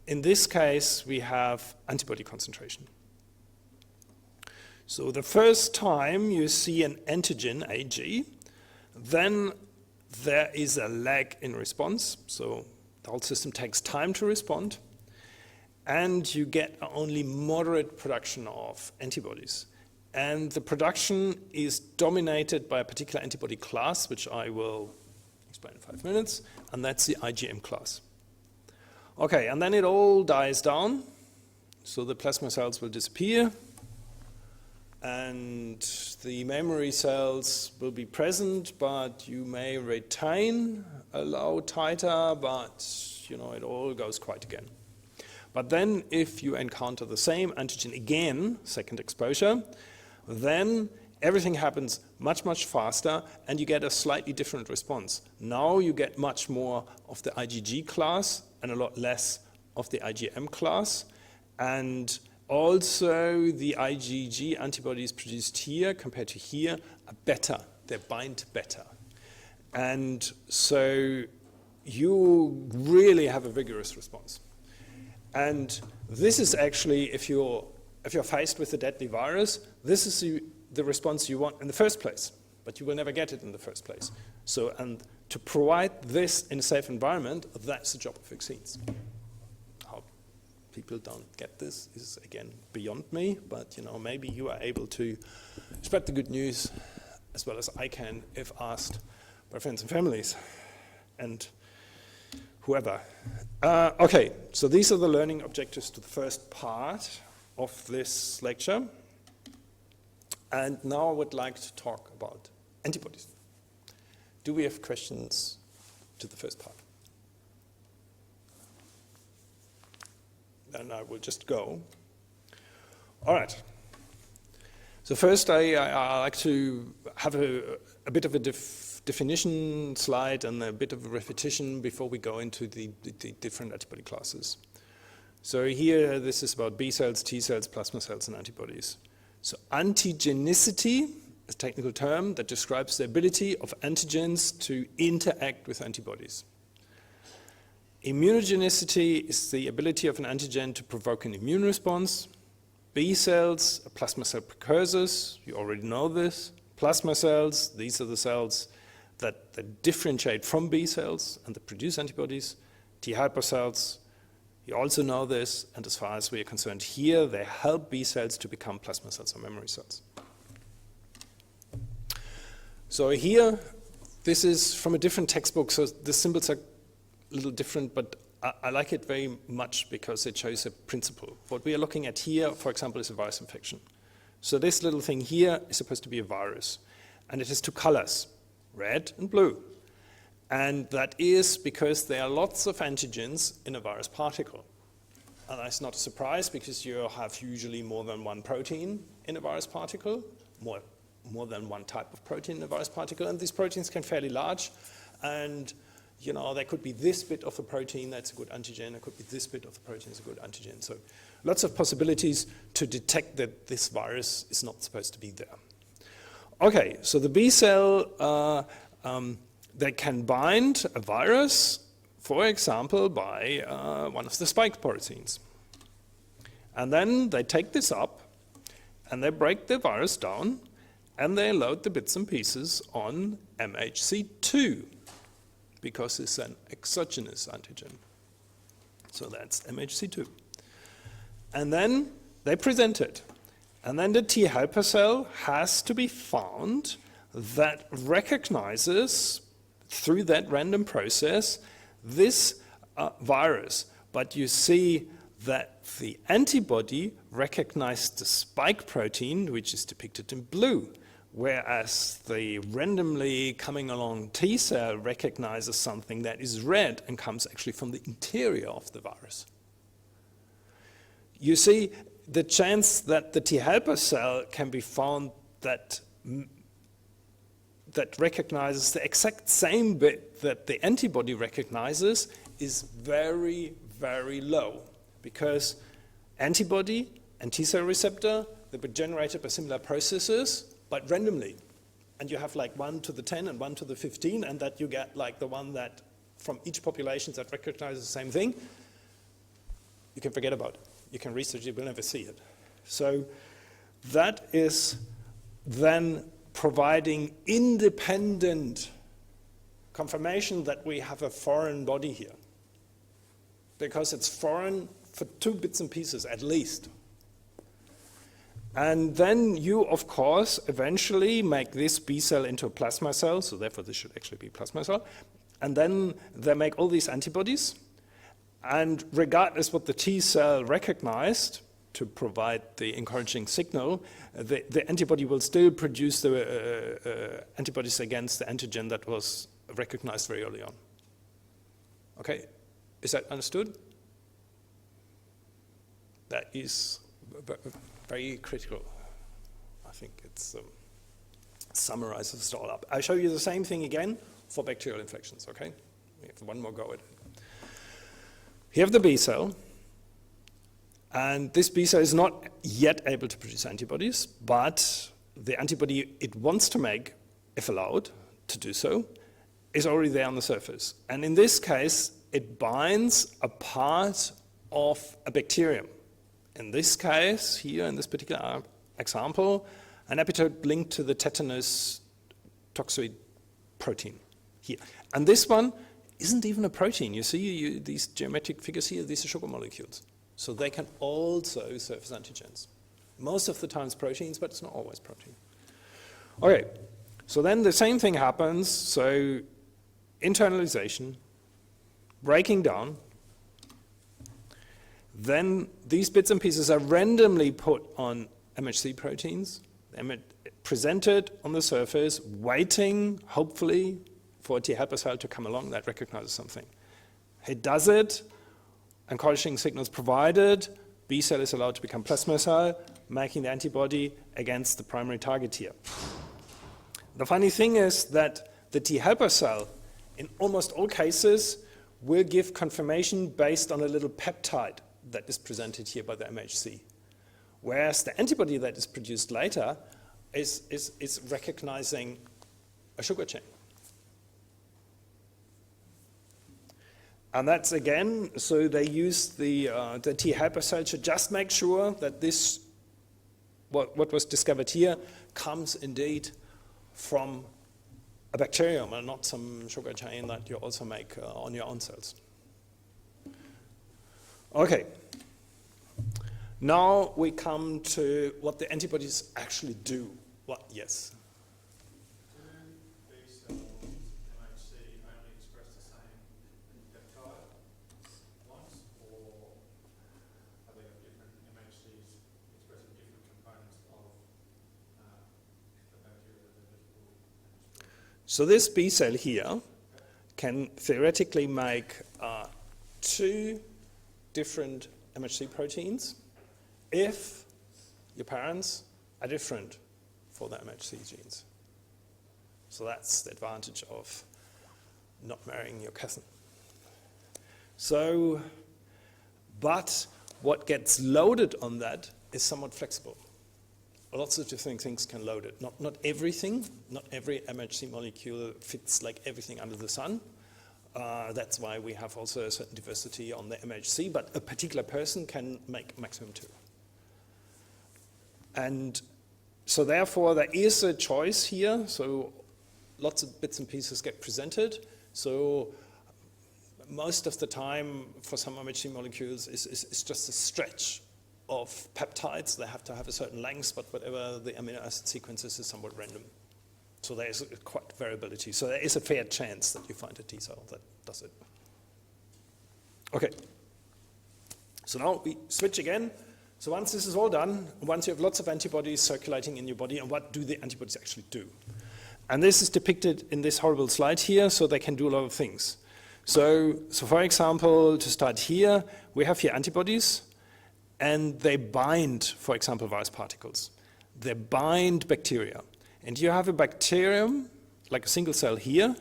in this case, we have antibody concentration. So the first time you see an antigen, Ag, then there is a lag in response. So the whole system takes time to respond, and you get only moderate production of antibodies. And the production is dominated by a particular antibody class, which I will explain in 5 minutes, and that's the IgM class. Okay, and then it all dies down, so the plasma cells will disappear, and the memory cells will be present, but you may retain a low titer, but it all goes quiet again. But then if you encounter the same antigen again, second exposure, then everything happens much, much faster, and you get a slightly different response. Now you get much more of the IgG class and a lot less of the IgM class. And also the IgG antibodies produced here compared to here are better. They bind better. And so you really have a vigorous response. And this is actually, if you're faced with a deadly virus, this is the response you want in the first place, but you will never get it in the first place. So, and to provide this in a safe environment, that's the job of vaccines. How people don't get this is, again, beyond me, but maybe you are able to spread the good news as well as I can if asked by friends and families and whoever. Okay, so these are the learning objectives to the first part of this lecture. And now I would like to talk about antibodies. Do we have questions to the first part? Then I will just go. All right. So first I like to have a bit of a definition slide and a bit of a repetition before we go into the different antibody classes. So here, this is about B cells, T cells, plasma cells, and antibodies. So antigenicity is a technical term that describes the ability of antigens to interact with antibodies. Immunogenicity is the ability of an antigen to provoke an immune response. B cells are plasma cell precursors. You already know this. Plasma cells, these are the cells that differentiate from B cells and that produce antibodies. T helper cells, you also know this, and as far as we are concerned here, they help B cells to become plasma cells or memory cells. So here, this is from a different textbook, so the symbols are a little different, but I like it very much because it shows a principle. What we are looking at here, for example, is a virus infection. So this little thing here is supposed to be a virus, and it has two colors, red and blue. And that is because there are lots of antigens in a virus particle. And that's not a surprise because you have usually more than one protein in a virus particle, more than one type of protein in a virus particle, and these proteins can be fairly large. And there could be this bit of the protein that's a good antigen, there could be this bit of the protein is a good antigen. So lots of possibilities to detect that this virus is not supposed to be there. Okay, so the B cell, they can bind a virus, for example, by one of the spike proteins. And then they take this up, and they break the virus down, and they load the bits and pieces on MHC2, because it's an exogenous antigen. So that's MHC2. And then they present it. And then the T helper cell has to be found that recognizes, through that random process, this virus. But you see that the antibody recognized the spike protein, which is depicted in blue, whereas the randomly coming along T cell recognizes something that is red and comes actually from the interior of the virus. You see, the chance that the T helper cell can be found that recognizes the exact same bit that the antibody recognizes is very, very low, because antibody and T cell receptor, they were generated by similar processes, but randomly. And you have like 1 to the 10 and 1 to the 15, and that you get like the one that from each population that recognizes the same thing. You can forget about it. You can research it, you will never see it. So that is then providing independent confirmation that we have a foreign body here, because it's foreign for 2 bits and pieces at least. And then you, of course, eventually make this B cell into a plasma cell, so therefore this should actually be a plasma cell. And then they make all these antibodies, and regardless what the T cell recognized to provide the encouraging signal, the antibody will still produce the antibodies against the antigen that was recognized very early on. Okay, is that understood? That is very critical. I think it summarizes it all up. I'll show you the same thing again for bacterial infections, okay? We have one more go at it. Here have the B cell, and this B cell is not yet able to produce antibodies, but the antibody it wants to make, if allowed to do so, is already there on the surface. And in this case, it binds a part of a bacterium. In this case, here in this particular example, an epitope linked to the tetanus toxoid protein here. And this one isn't even a protein. You see these geometric figures here, these are sugar molecules. So they can also serve as antigens. Most of the time it's proteins, but it's not always protein. Okay, so then the same thing happens. So internalization, breaking down. Then these bits and pieces are randomly put on MHC proteins, presented on the surface, waiting, hopefully, for a T helper cell to come along that recognizes something. It does it, encouraging signals provided, B cell is allowed to become plasma cell, making the antibody against the primary target here. The funny thing is that the T helper cell, in almost all cases, will give confirmation based on a little peptide that is presented here by the MHC. Whereas the antibody that is produced later is recognizing a sugar chain. And that's again, so they use the T helper cell to just make sure that this, what was discovered here, comes indeed from a bacterium and not some sugar chain that you also make on your own cells. Okay. Now we come to what the antibodies actually do. What? Yes. Do B cells, MHC, only express the same peptide once, or have they got different MHCs expressing different components of the bacteria that they're just putting? So this B cell here can theoretically make two different MHC proteins if your parents are different for the MHC genes. So that's the advantage of not marrying your cousin. So, but what gets loaded on that is somewhat flexible. Lots of different things can load it. Not everything, not every MHC molecule fits like everything under the sun. That's why we have also a certain diversity on the MHC, but a particular person can make maximum 2. And so therefore there is a choice here, so lots of bits and pieces get presented. So most of the time for some MHC molecules is just a stretch of peptides. They have to have a certain length, but whatever the amino acid sequences is somewhat random. So there is quite variability. So there is a fair chance that you find a T cell that does it. Okay. So now we switch again. So once this is all done, once you have lots of antibodies circulating in your body, and what do the antibodies actually do? And this is depicted in this horrible slide here, so they can do a lot of things. So for example, to start here, we have here antibodies, and they bind, for example, virus particles. They bind bacteria. And you have a bacterium, like a single cell here,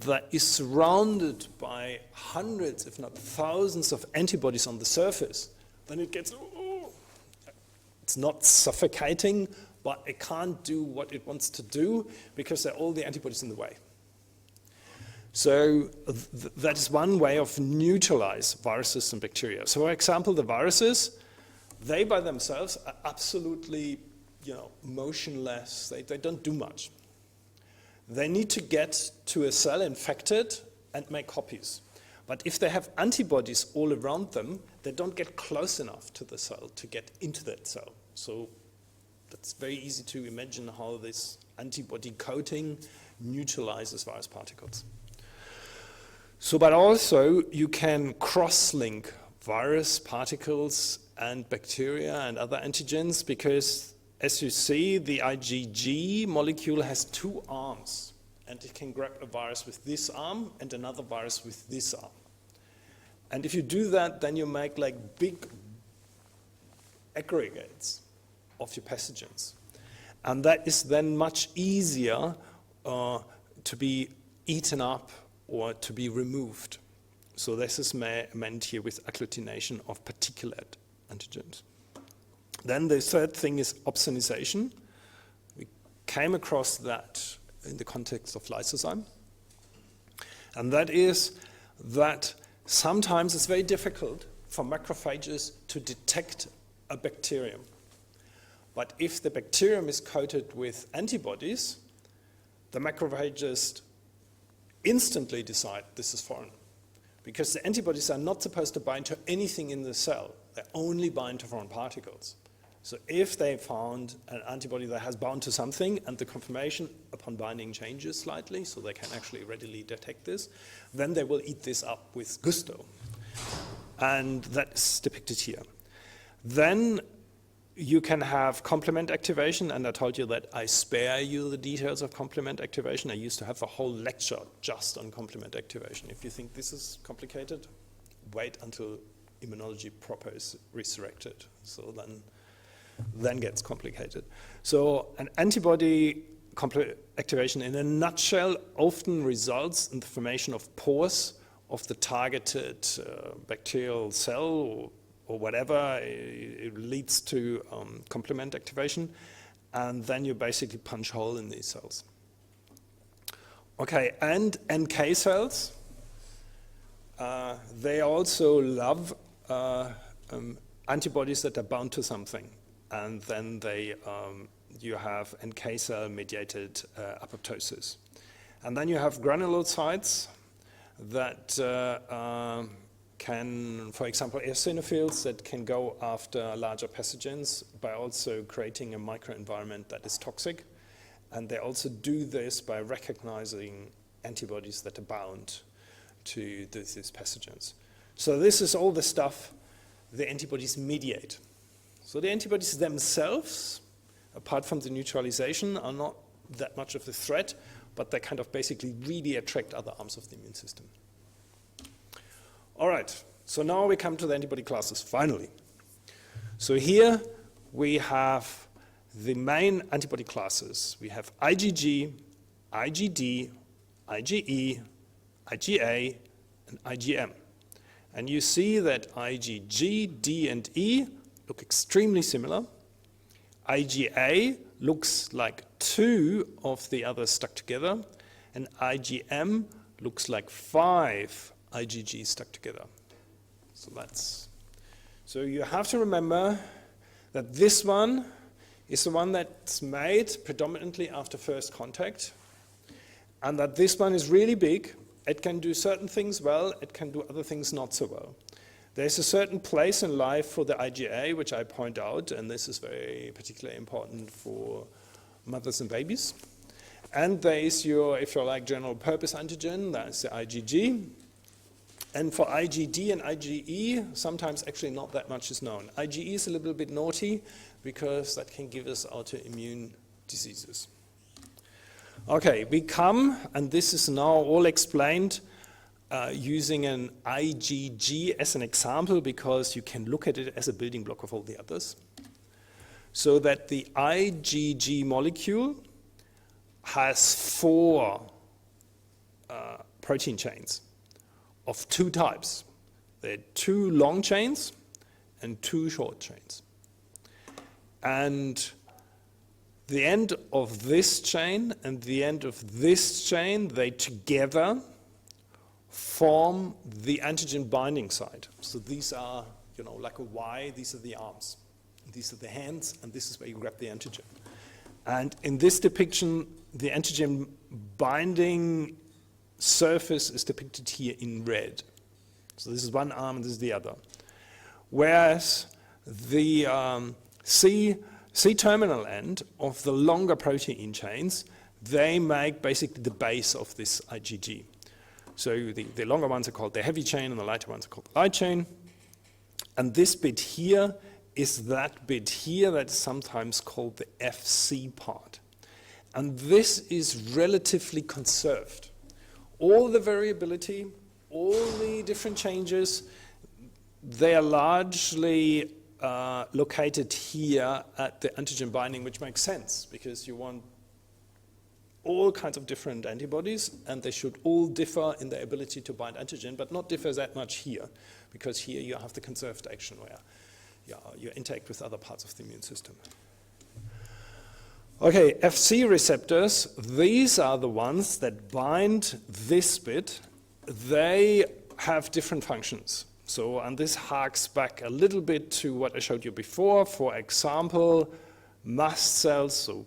that is surrounded by hundreds, if not thousands, of antibodies on the surface. Then it gets, it's not suffocating, but it can't do what it wants to do because there are all the antibodies in the way. So that is one way of neutralize viruses and bacteria. So for example, the viruses, they by themselves are absolutely motionless. They don't do much. They need to get to a cell infected and make copies. But if they have antibodies all around them, they don't get close enough to the cell to get into that cell. So that's very easy to imagine how this antibody coating neutralizes virus particles. So, but also you can cross-link virus particles and bacteria and other antigens because, as you see, the IgG molecule has 2 arms, and it can grab a virus with this arm and another virus with this arm. And if you do that, then you make like big aggregates of your pathogens. And that is then much easier to be eaten up or to be removed. So this is meant here with agglutination of particulate antigens. Then the third thing is opsonization. We came across that in the context of lysozyme. And that is that sometimes it's very difficult for macrophages to detect a bacterium. But if the bacterium is coated with antibodies, the macrophages instantly decide this is foreign. Because the antibodies are not supposed to bind to anything in the cell. They only bind to foreign particles. So if they found an antibody that has bound to something and the conformation upon binding changes slightly, so they can actually readily detect this, then they will eat this up with gusto. And that's depicted here. Then you can have complement activation, and I told you that I spare you the details of complement activation. I used to have a whole lecture just on complement activation. If you think this is complicated, wait until immunology proper is resurrected. So then gets complicated. So an antibody activation in a nutshell often results in the formation of pores of the targeted bacterial cell or whatever. It leads to complement activation, and then you basically punch a hole in these cells. Okay, and NK cells, they also love antibodies that are bound to something. And then you have NK cell mediated apoptosis. And then you have granulocytes that can, for example, eosinophils that can go after larger pathogens by also creating a microenvironment that is toxic. And they also do this by recognizing antibodies that are bound to these pathogens. So this is all the stuff the antibodies mediate. So the antibodies themselves, apart from the neutralization, are not that much of a threat, but they kind of basically really attract other arms of the immune system. All right, so now we come to the antibody classes, finally. So here we have the main antibody classes. We have IgG, IgD, IgE, IgA, and IgM. And you see that IgG, D, and E look extremely similar. IgA looks like two of the others stuck together, and IgM looks like 5 IgG stuck together. So you have to remember that this one is the one that's made predominantly after first contact, and that this one is really big. It can do certain things well, it can do other things not so well. There's a certain place in life for the IgA, which I point out, and this is very particularly important for mothers and babies. And there is your, if you like, general purpose antigen, that's the IgG. And for IgD and IgE, sometimes actually not that much is known. IgE is a little bit naughty because that can give us autoimmune diseases. Okay, we come, and this is now all explained using an IgG as an example, because you can look at it as a building block of all the others. So that the IgG molecule has 4 protein chains of 2 types. There are 2 long chains and 2 short chains. And the end of this chain and the end of this chain, they together form the antigen binding site. So these are, like a Y, these are the arms. These are the hands, and this is where you grab the antigen. And in this depiction, the antigen binding surface is depicted here in red. So this is one arm and this is the other. Whereas the C-terminal end of the longer protein chains, they make basically the base of this IgG. So the longer ones are called the heavy chain and the lighter ones are called the light chain. And this bit here is that bit here that is sometimes called the Fc part. And this is relatively conserved. All the variability, all the different changes, they are largely located here at the antigen binding, which makes sense because you want all kinds of different antibodies, and they should all differ in their ability to bind antigen, but not differ that much here, because here you have the conserved action where you interact with other parts of the immune system. Okay, Fc receptors, these are the ones that bind this bit they have different functions. So, and this harks back a little bit to what I showed you before. For example, mast cells, so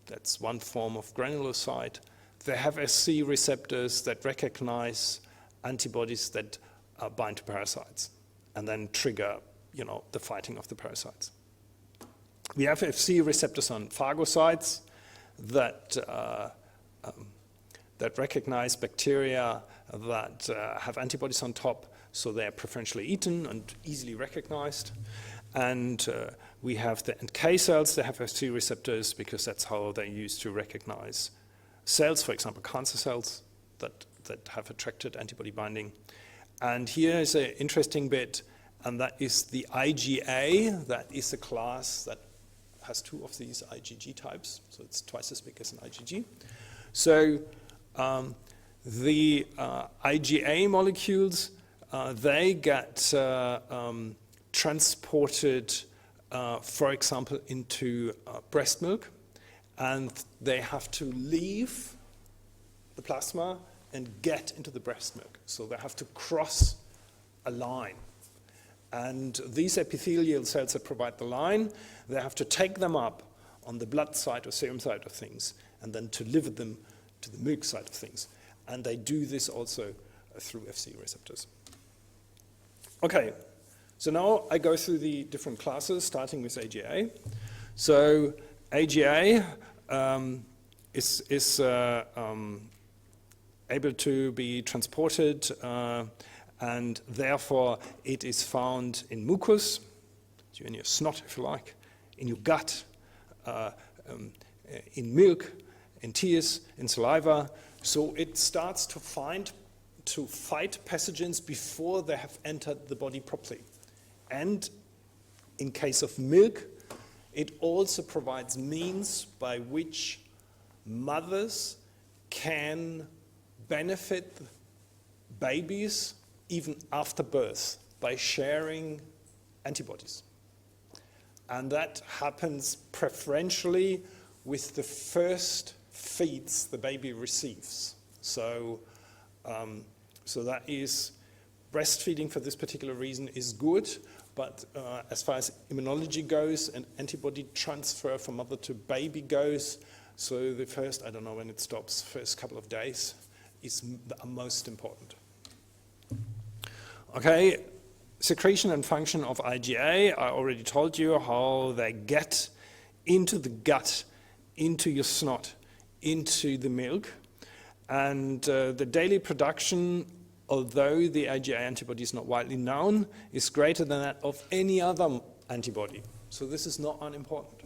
that's one form of granulocyte, they have Fc receptors that recognize antibodies that bind to parasites and then trigger, the fighting of the parasites. We have Fc receptors on phagocytes that recognize bacteria that have antibodies on top, so they're preferentially eaten and easily recognized. And we have the NK cells, they have Fc receptors because that's how they're used to recognize cells, for example, cancer cells that have attracted antibody binding. And here is an interesting bit, and that is the IgA. That is a class that has two of these IgG types, so it's twice as big as an IgG. So the IgA molecules, they get transported, for example, into breast milk, and they have to leave the plasma and get into the breast milk. So they have to cross a line. And these epithelial cells that provide the line, they have to take them up on the blood side or serum side of things, and then deliver them to the milk side of things. And they do this also through Fc receptors. Okay, so now I go through the different classes, starting with AGA. So AGA is able to be transported, and therefore it is found in mucus, so in your snot if you like, in your gut, in milk, in tears, in saliva. So it starts to fight pathogens before they have entered the body properly. And in case of milk, it also provides means by which mothers can benefit babies even after birth by sharing antibodies. And that happens preferentially with the first feeds the baby receives. So that is, breastfeeding for this particular reason is good, but as far as immunology goes and antibody transfer from mother to baby goes, so the first, I don't know when it stops, first couple of days is the most important. Okay, secretion and function of IgA, I already told you how they get into the gut, into your snot, into the milk. And the daily production, although the IgA antibody is not widely known, is greater than that of any other antibody. So this is not unimportant.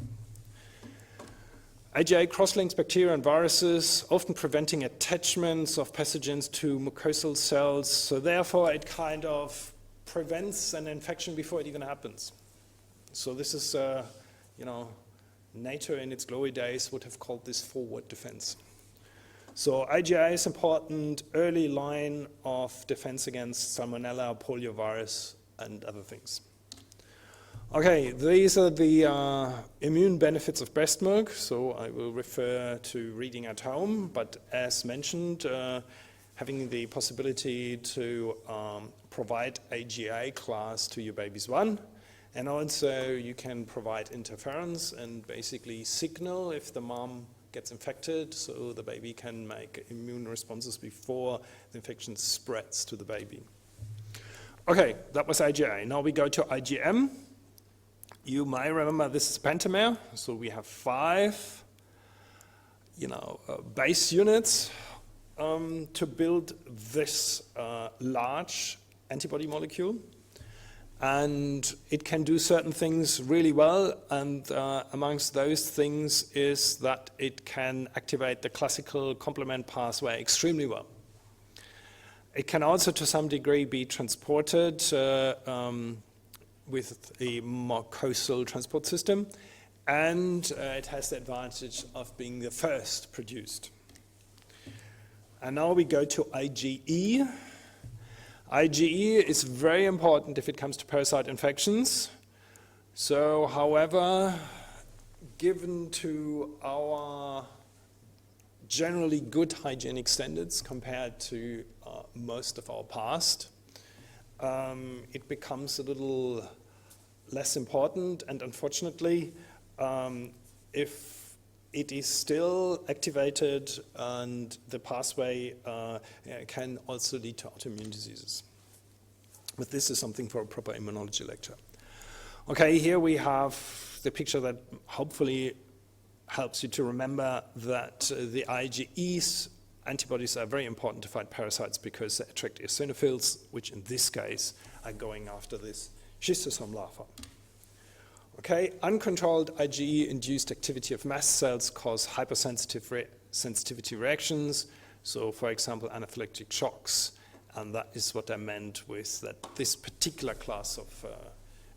IgA cross-links bacteria and viruses, often preventing attachments of pathogens to mucosal cells. So therefore, it kind of prevents an infection before it even happens. So this is, NATO in its glory days would have called this forward defense. So IgA is important, early line of defense against salmonella, poliovirus, and other things. Okay, these are the immune benefits of breast milk, so I will refer to reading at home, but as mentioned, having the possibility to provide IgA class to your baby's one, and also you can provide interference and basically signal if the mom gets infected, so the baby can make immune responses before the infection spreads to the baby. Okay, that was IgA. Now we go to IgM. You might remember this is pentamer, so we have 5, base units to build this large antibody molecule. And it can do certain things really well, and amongst those things is that it can activate the classical complement pathway extremely well. It can also, to some degree, be transported with a mucosal transport system, and it has the advantage of being the first produced. And now we go to IgE. IgE is very important if it comes to parasite infections. So, however, given to our generally good hygienic standards compared to most of our past, it becomes a little less important, and unfortunately, if it is still activated, and the pathway can also lead to autoimmune diseases. But this is something for a proper immunology lecture. Okay, here we have the picture that hopefully helps you to remember that the IgE antibodies are very important to fight parasites because they attract eosinophils, which in this case are going after this schistosome larva. Okay, uncontrolled IgE-induced activity of mast cells cause hypersensitivity reactions. So, for example, anaphylactic shocks, and that is what I meant with that this particular class of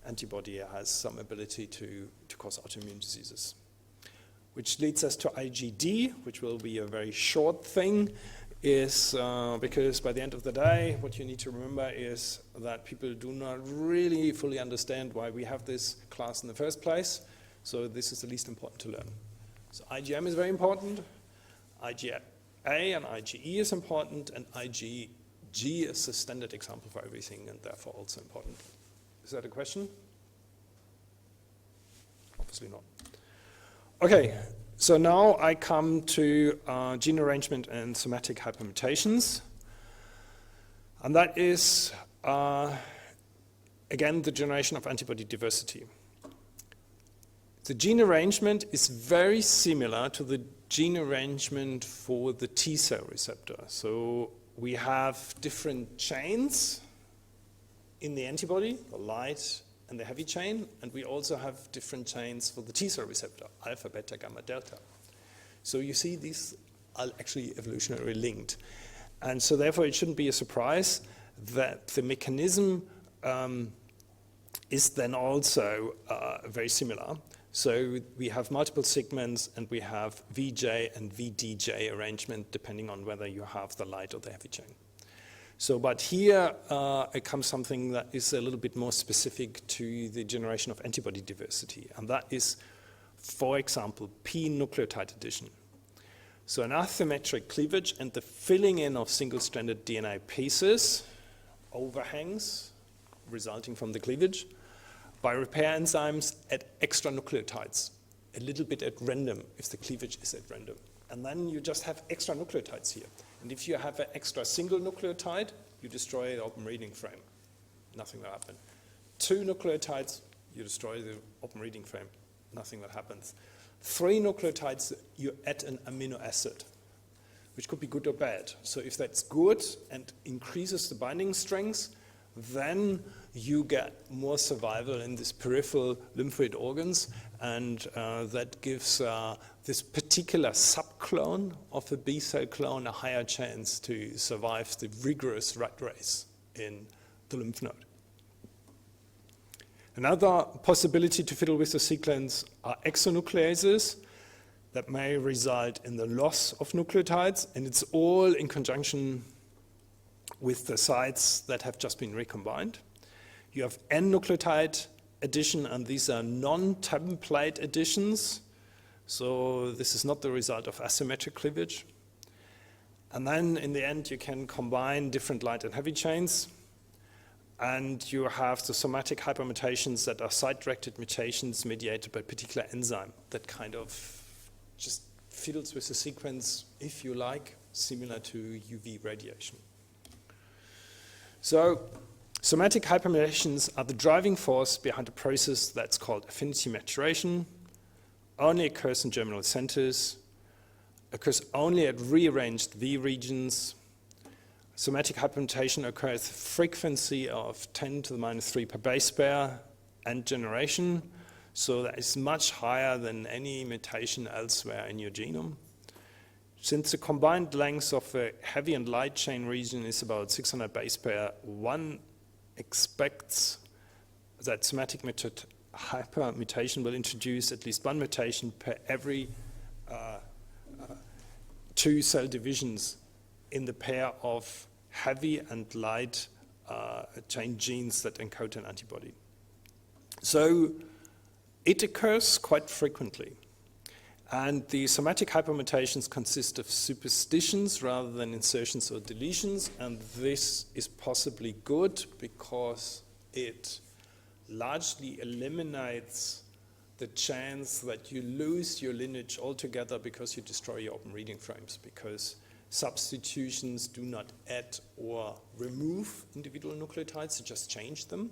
antibody has some ability to cause autoimmune diseases. Which leads us to IgD, which will be a very short thing, is because by the end of the day, what you need to remember is that people do not really fully understand why we have this class in the first place. So this is the least important to learn. So IgM is very important, IgA and IgE is important, and IgG is the standard example for everything and therefore also important. Is that a question? Obviously not. Okay, so now I come to gene arrangement and somatic hypermutations. And that is, again, the generation of antibody diversity. The gene arrangement is very similar to the gene arrangement for the T cell receptor. So we have different chains in the antibody, the light and the heavy chain, and we also have different chains for the T cell receptor, alpha, beta, gamma, delta. So you see these are actually evolutionarily linked. And so therefore it shouldn't be a surprise that the mechanism is then also very similar. So we have multiple segments and we have VJ and VDJ arrangement depending on whether you have the light or the heavy chain. So, but here it comes something that is a little bit more specific to the generation of antibody diversity, and that is, for example, P-nucleotide addition. So an asymmetric cleavage and the filling in of single-stranded DNA pieces, overhangs resulting from the cleavage, by repair enzymes at extra nucleotides, a little bit at random if the cleavage is at random. And then you just have extra nucleotides here. And if you have an extra single nucleotide, you destroy the open reading frame. Nothing will happen. 2 nucleotides, you destroy the open reading frame. Nothing will happen. 3 nucleotides, you add an amino acid, which could be good or bad. So if that's good and increases the binding strength, then you get more survival in these peripheral lymphoid organs, and that gives this particular subclone of a B cell clone a higher chance to survive the rigorous rat race in the lymph node. Another possibility to fiddle with the sequence are exonucleases that may result in the loss of nucleotides, and it's all in conjunction with the sites that have just been recombined. You have N-nucleotide addition, and these are non-template additions. So this is not the result of asymmetric cleavage. And then in the end, you can combine different light and heavy chains. And you have the somatic hypermutations that are site-directed mutations mediated by a particular enzyme that kind of just fiddles with the sequence, if you like, similar to UV radiation. So somatic hypermutations are the driving force behind a process that's called affinity maturation, only occurs in germinal centers, occurs only at rearranged V regions. Somatic hypermutation occurs frequency of 10 to the minus 3 per base pair and generation, so that is much higher than any mutation elsewhere in your genome. Since the combined length of a heavy and light chain region is about 600 base pair, one expects that somatic hypermutation will introduce at least one mutation per every 2 cell divisions in the pair of heavy and light chain genes that encode an antibody. So it occurs quite frequently. And the somatic hypermutations consist of superstitions rather than insertions or deletions, and this is possibly good because it largely eliminates the chance that you lose your lineage altogether because you destroy your open reading frames, because substitutions do not add or remove individual nucleotides, you just change them,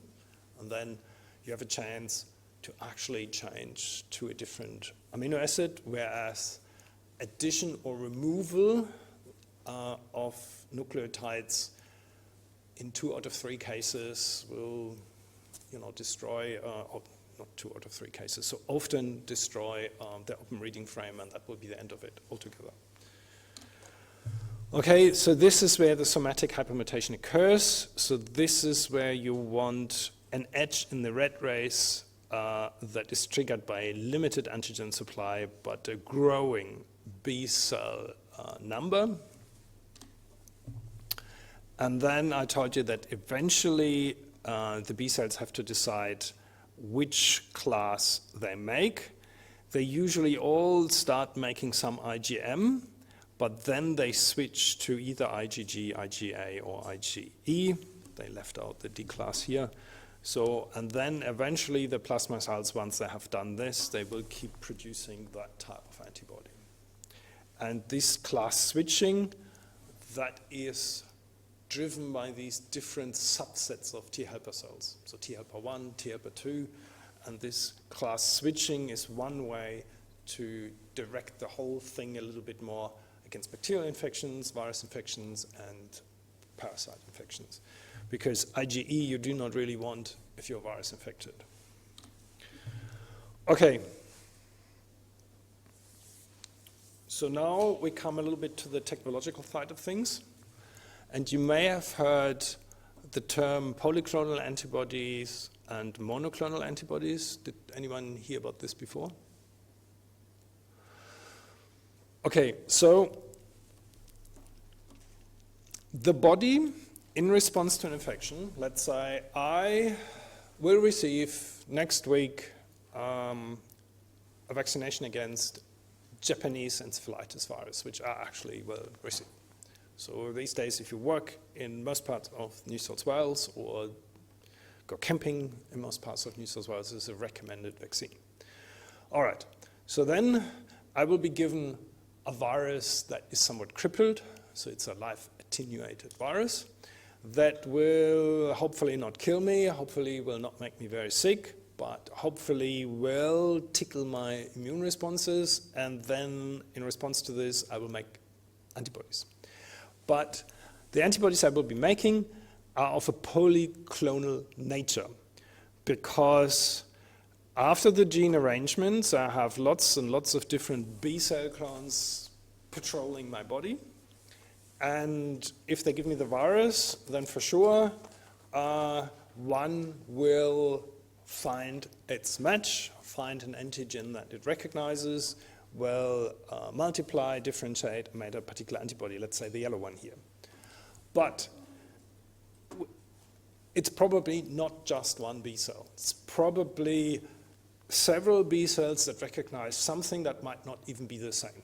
and then you have a chance to actually change to a different amino acid, whereas addition or removal of nucleotides in 2 out of 3 cases will, destroy, or not 2 out of 3 cases, so often destroy the open reading frame, and that will be the end of it altogether. Okay, so this is where the somatic hypermutation occurs. So this is where you want an edge in the rat race that is triggered by a limited antigen supply, but a growing B cell number. And then I told you that eventually the B cells have to decide which class they make. They usually all start making some IgM, but then they switch to either IgG, IgA, or IgE. They left out the D class here. So, and then eventually the plasma cells, once they have done this, they will keep producing that type of antibody. And this class switching, that is driven by these different subsets of T helper cells. So T helper 1, T helper 2, and this class switching is one way to direct the whole thing a little bit more against bacterial infections, virus infections, and parasite infections. Because IgE you do not really want if you're virus infected. Okay. So now we come a little bit to the technological side of things. And you may have heard the term polyclonal antibodies and monoclonal antibodies. Did anyone hear about this before? Okay, so the body, in response to an infection, let's say I will receive next week a vaccination against Japanese encephalitis virus, which I actually will receive. So these days, if you work in most parts of New South Wales or go camping in most parts of New South Wales, this is a recommended vaccine. All right, so then I will be given a virus that is somewhat crippled, so it's a live attenuated virus that will hopefully not kill me, hopefully will not make me very sick, but hopefully will tickle my immune responses, and then in response to this, I will make antibodies. But the antibodies I will be making are of a polyclonal nature, because after the gene arrangements, I have lots and lots of different B cell clones patrolling my body. And if they give me the virus, then for sure, one will find its match, find an antigen that it recognizes, will multiply, differentiate, and make a particular antibody, let's say the yellow one here. But it's probably not just one B cell. It's probably several B cells that recognize something that might not even be the same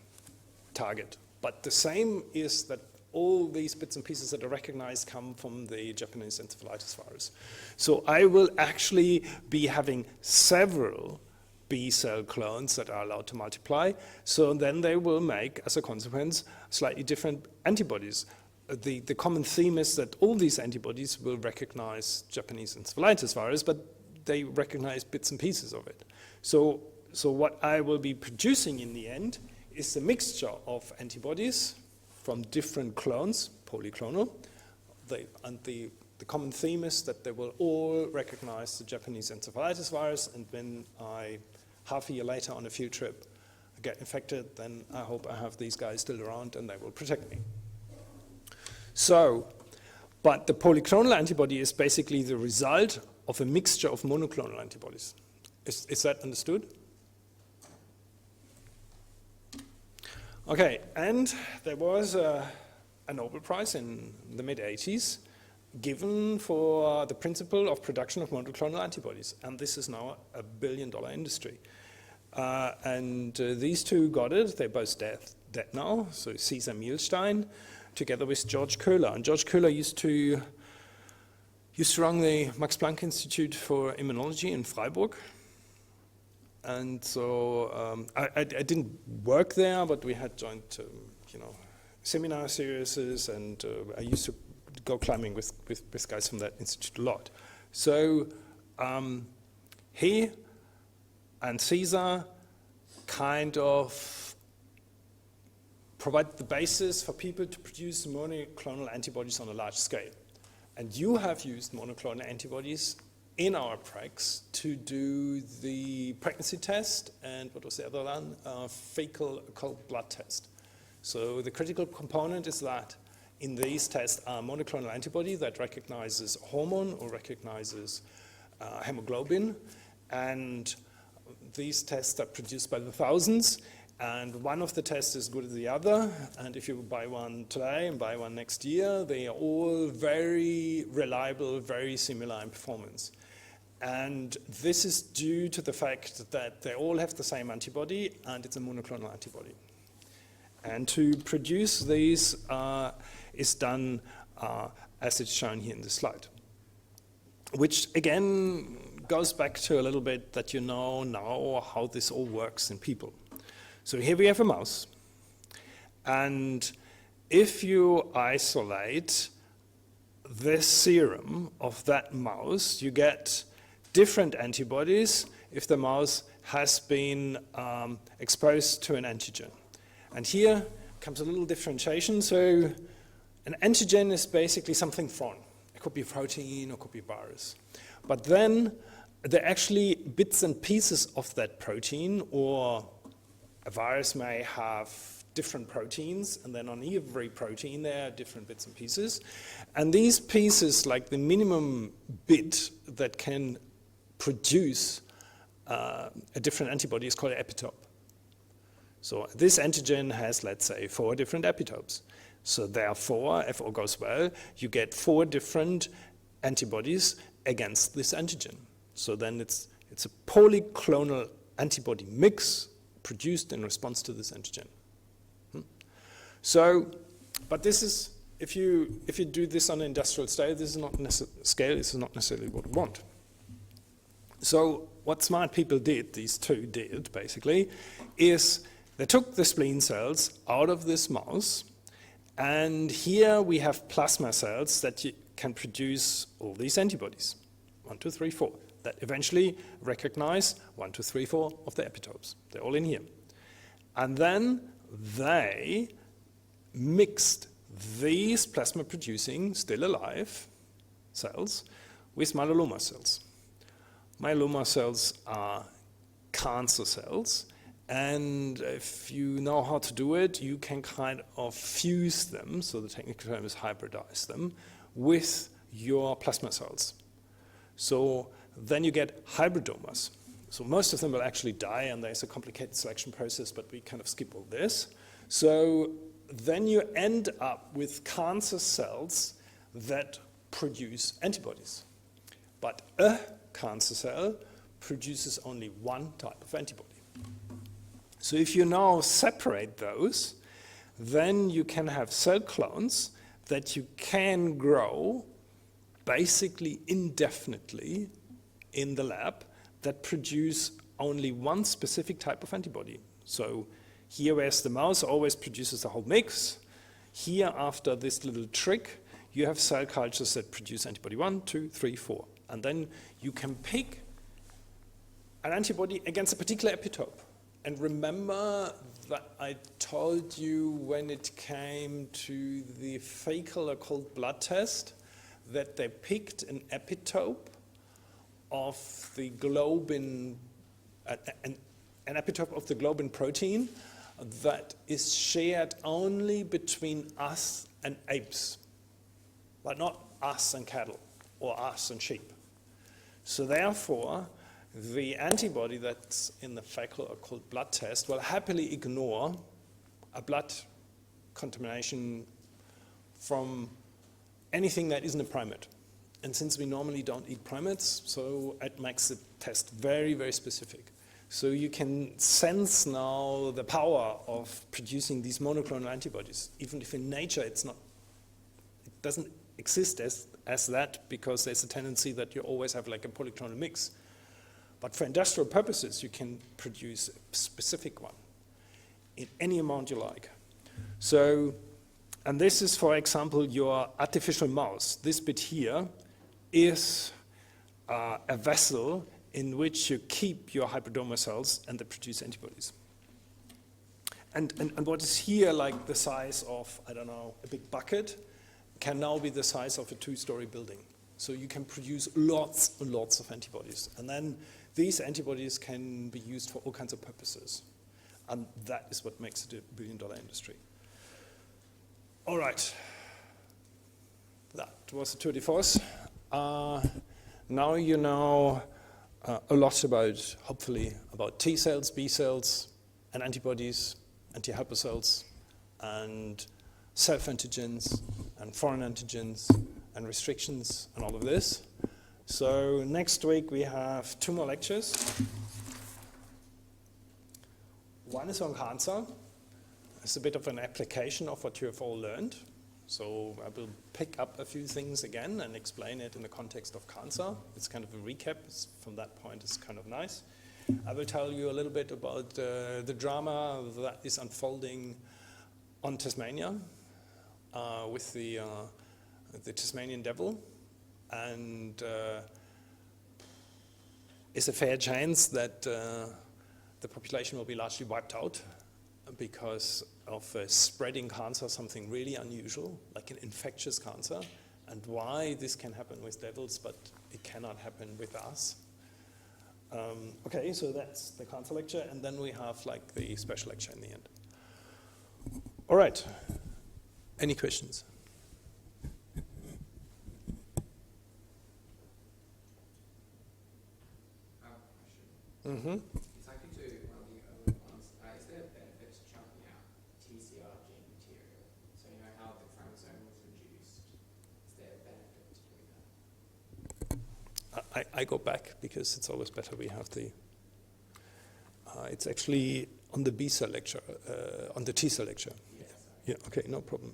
target. But the same is that all these bits and pieces that are recognized come from the Japanese encephalitis virus. So I will actually be having several B cell clones that are allowed to multiply. So then they will make, as a consequence, slightly different antibodies. The common theme is that all these antibodies will recognize Japanese encephalitis virus, but they recognize bits and pieces of it. So what I will be producing in the end is a mixture of antibodies from different clones, polyclonal. And the common theme is that they will all recognize the Japanese encephalitis virus, and when I, half a year later on a field trip, get infected, then I hope I have these guys still around and they will protect me. So, but the polyclonal antibody is basically the result of a mixture of monoclonal antibodies. Is that understood? Okay, and there was a Nobel Prize in the mid-80s given for the principle of production of monoclonal antibodies, and this is now a $1 billion industry. And these two got it. They're both dead now. So Cesar Mielstein, together with George Köhler. And George Köhler used to run the Max Planck Institute for Immunology in Freiburg. And so I didn't work there, but we had joint, seminar series, and I used to go climbing with guys from that institute a lot. So he and Cesar kind of provide the basis for people to produce monoclonal antibodies on a large scale. And you have used monoclonal antibodies in our pracs to do the pregnancy test and what was the other one? Fecal occult blood test. So the critical component is that in these tests are monoclonal antibody that recognizes hormone or recognizes hemoglobin, and these tests are produced by the thousands, and one of the tests is good as the other, and if you buy one today and buy one next year, they are all very reliable, very similar in performance. And this is due to the fact that they all have the same antibody, and it's a monoclonal antibody. And to produce these is done as it's shown here in the slide, which again goes back to a little bit that you know now how this all works in people. So here we have a mouse, and if you isolate this serum of that mouse, you get different antibodies if the mouse has been exposed to an antigen. And here comes a little differentiation. So an antigen is basically something foreign. It could be a protein or it could be a virus. But then there are actually bits and pieces of that protein, or a virus may have different proteins, and then on every protein there are different bits and pieces. And these pieces, like the minimum bit that can produce a different antibody, is called an epitope. So this antigen has, let's say, 4 different epitopes. So therefore, if all goes well, you get 4 different antibodies against this antigen. So then it's a polyclonal antibody mix produced in response to this antigen. So, but this is, if you do this on an industrial scale, this is not necessarily what we want. So what smart people did, these two did basically, is they took the spleen cells out of this mouse, and here we have plasma cells that can produce all these antibodies, 1, 2, 3, 4, that eventually recognize 1, 2, 3, 4 of the epitopes. They're all in here. And then they mixed these plasma-producing, still alive cells with myeloma cells. Myeloma cells are cancer cells, and if you know how to do it, you can kind of fuse them, so the technical term is hybridize them, with your plasma cells. So then you get hybridomas. So most of them will actually die, and there's a complicated selection process, but we kind of skip all this. So then you end up with cancer cells that produce antibodies. But a cancer cell produces only one type of antibody. So if you now separate those, then you can have cell clones that you can grow basically indefinitely in the lab that produce only one specific type of antibody. So here, whereas the mouse always produces the whole mix, here after this little trick, you have cell cultures that produce antibody 1, 2, 3, 4. And then you can pick an antibody against a particular epitope. And remember that I told you when it came to the fecal occult blood test that they picked an epitope of the globin, an epitope of the globin protein that is shared only between us and apes, but not us and cattle or us and sheep. So therefore, the antibody that's in the fecal occult blood test will happily ignore a blood contamination from anything that isn't a primate. And since we normally don't eat primates, so it makes the test very, very specific. So you can sense now the power of producing these monoclonal antibodies, even if in nature it doesn't exist as that, because there's a tendency that you always have like a polyclonal mix. But for industrial purposes, you can produce a specific one in any amount you like. So, and this is, for example, your artificial mouse. This bit here is a vessel in which you keep your hybridoma cells and they produce antibodies. And what is here like the size of, I don't know, a big bucket, can now be the size of a 2-story building. So you can produce lots and lots of antibodies. And then these antibodies can be used for all kinds of purposes. And that is what makes it a billion-dollar industry. All right. That was the tour de force. Now you know a lot about, hopefully, about T cells, B cells, and antibodies, anti-helper cells, and self-antigens, and foreign antigens, and restrictions, and all of this. So next week we have 2 more lectures. One is on cancer. It's a bit of an application of what you have all learned. So I will pick up a few things again and explain it in the context of cancer. It's kind of a recap. From that point, it's kind of nice. I will tell you a little bit about the drama that is unfolding on Tasmania with the Tasmanian devil. And it's a fair chance that the population will be largely wiped out because of spreading cancer, something really unusual, like an infectious cancer, and why this can happen with devils, but it cannot happen with us. Okay, so that's the cancer lecture, and then we have like the special lecture in the end. All right, any questions? Mm-hmm. Exactly to one of the early ones, is there a benefit to chunking out TCR gene material? So you know how the chromosome was reduced. Is there a benefit to doing that? I go back because it's always better we have the. It's actually on the B cell lecture, on the T cell lecture. Yes. Yeah. Okay. No problem.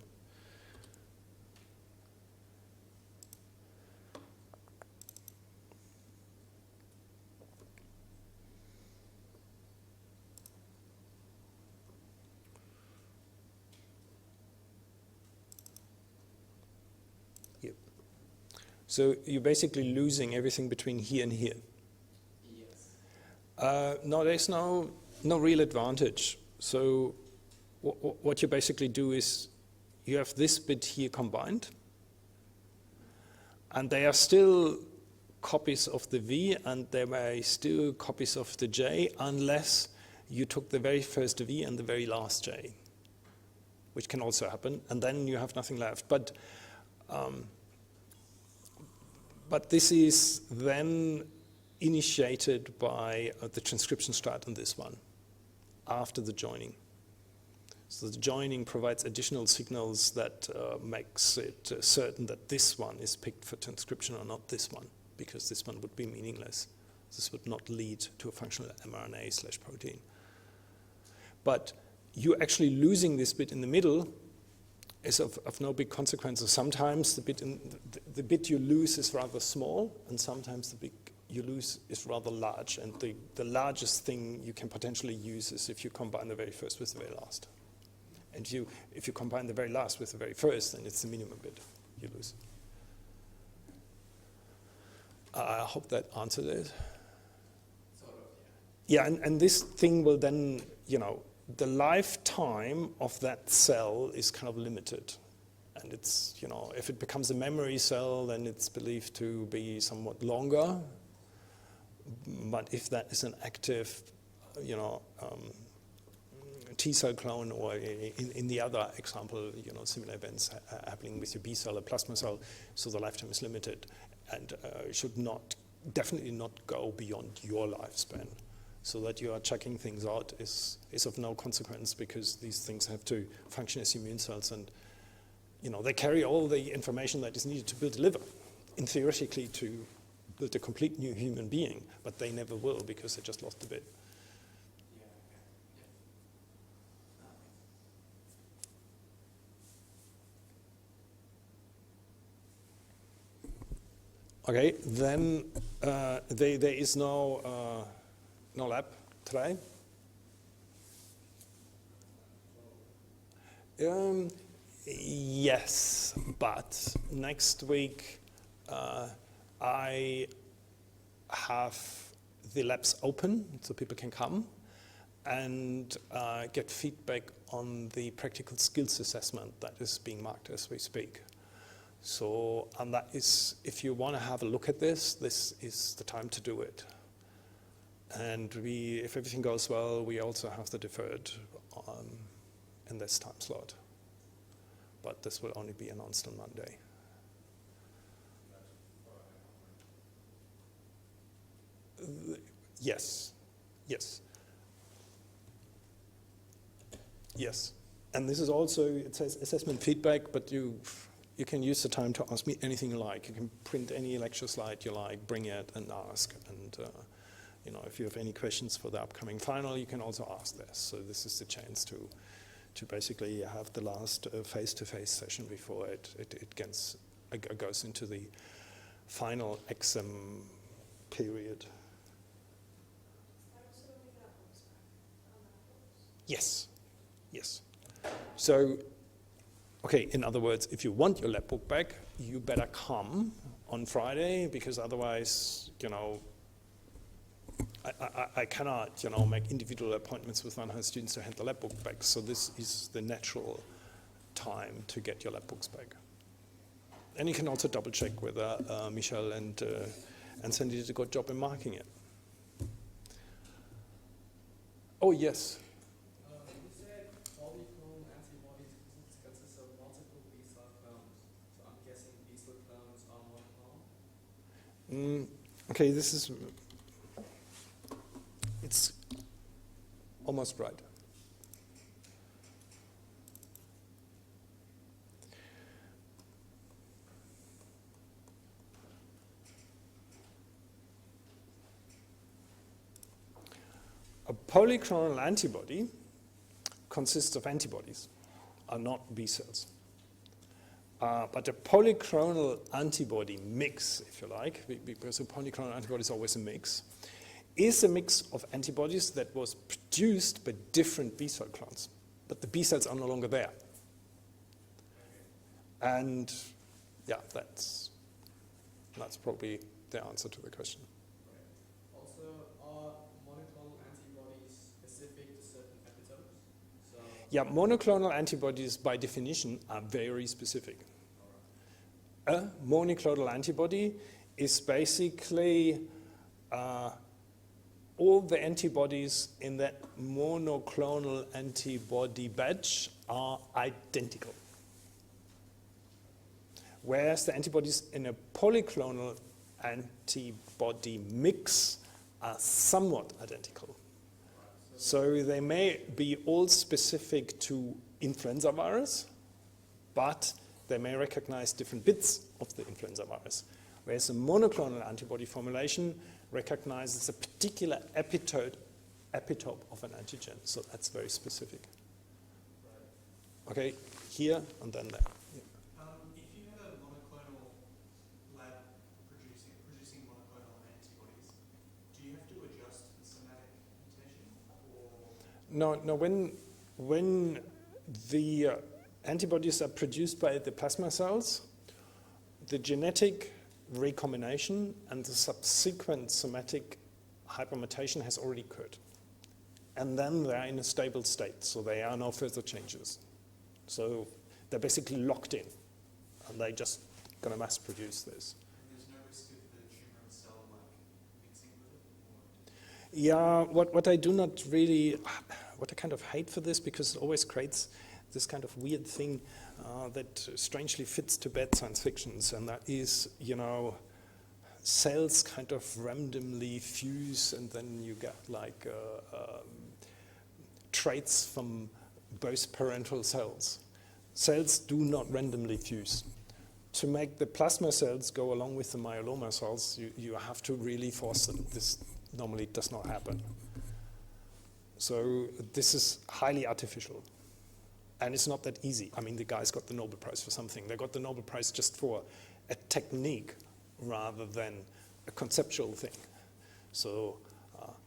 So you're basically losing everything between here and here. Yes. No, there's no real advantage. So what you basically do is you have this bit here combined, and they are still copies of the V, and there are still copies of the J, unless you took the very first V and the very last J, which can also happen, and then you have nothing left. But this is then initiated by the transcription strat in this one, after the joining. So the joining provides additional signals that makes it certain that this one is picked for transcription or not this one, because this one would be meaningless. This would not lead to a functional mRNA/protein. But you actually losing this bit in the middle is of no big consequence. Sometimes the bit you lose is rather small, and sometimes the bit you lose is rather large. And the largest thing you can potentially use is if you combine the very first with the very last. And if you combine the very last with the very first, then it's the minimum bit you lose. I hope that answered it. Sort of, yeah. Yeah, and this thing will then, the lifetime of that cell is kind of limited. And it's, if it becomes a memory cell, then it's believed to be somewhat longer. But if that is an active, T cell clone, or in the other example, similar events happening with your B cell or plasma cell, so the lifetime is limited and should definitely not go beyond your lifespan. So that you are checking things out is of no consequence, because these things have to function as immune cells, and they carry all the information that is needed to build a liver, theoretically to build a complete new human being, but they never will because they just lost a bit. Okay, then there is no lab today. Yes, but next week I have the labs open so people can come and get feedback on the practical skills assessment that is being marked as we speak. So, and that is, if you want to have a look at this is the time to do it. And if everything goes well, we also have the deferred in this time slot. But this will only be announced on Monday. Yes, yes. Yes, and this is also, it says assessment feedback, but you can use the time to ask me anything you like. You can print any lecture slide you like, bring it and ask. And if you have any questions for the upcoming final, you can also ask this. So this is the chance to basically have the last face-to-face session before it goes into the final exam period. Yes, yes. So, okay, in other words, if you want your lab book back, you better come on Friday, because otherwise, I cannot, make individual appointments with 100 students to hand the lab book back. So this is the natural time to get your lab books back. And you can also double check whether Michelle and Sandy did a good job in marking it. Oh, yes. You said polyclonal antibodies consist of multiple B-cell clones. So I'm guessing B-cell clones are monoclonal? Okay, it's almost right. A polyclonal antibody consists of antibodies, are not B cells. But a polyclonal antibody mix, if you like, because a polyclonal antibody is always a mix, is a mix of antibodies that was produced by different B cell clones. But the B cells are no longer there. And yeah, that's probably the answer to the question. Also, are monoclonal antibodies specific to certain epitopes? Yeah, monoclonal antibodies by definition are very specific. A monoclonal antibody is basically all the antibodies in that monoclonal antibody batch are identical. Whereas the antibodies in a polyclonal antibody mix are somewhat identical. So they may be all specific to influenza virus, but they may recognize different bits of the influenza virus. Whereas a monoclonal antibody formulation recognizes a particular epitope of an antigen. So that's very specific. Okay, here and then there. Yeah. If you had a monoclonal lab producing monoclonal antibodies, do you have to adjust the somatic mutation? No, when the antibodies are produced by the plasma cells, the genetic recombination and the subsequent somatic hypermutation has already occurred. And then they're in a stable state, so there are no further changes. So they're basically locked in, and they're just going to mass produce this. And there's no risk of the tumor and cell mixing with it? Yeah, what I do not really, what I kind of hate for this, because it always creates this kind of weird thing that strangely fits to bad science fictions, and that is, cells kind of randomly fuse, and then you get like traits from both parental cells. Cells do not randomly fuse. To make the plasma cells go along with the myeloma cells, you have to really force them. This normally does not happen. So this is highly artificial. And it's not that easy. I mean, the guys got the Nobel Prize for something. They got the Nobel Prize just for a technique rather than a conceptual thing. So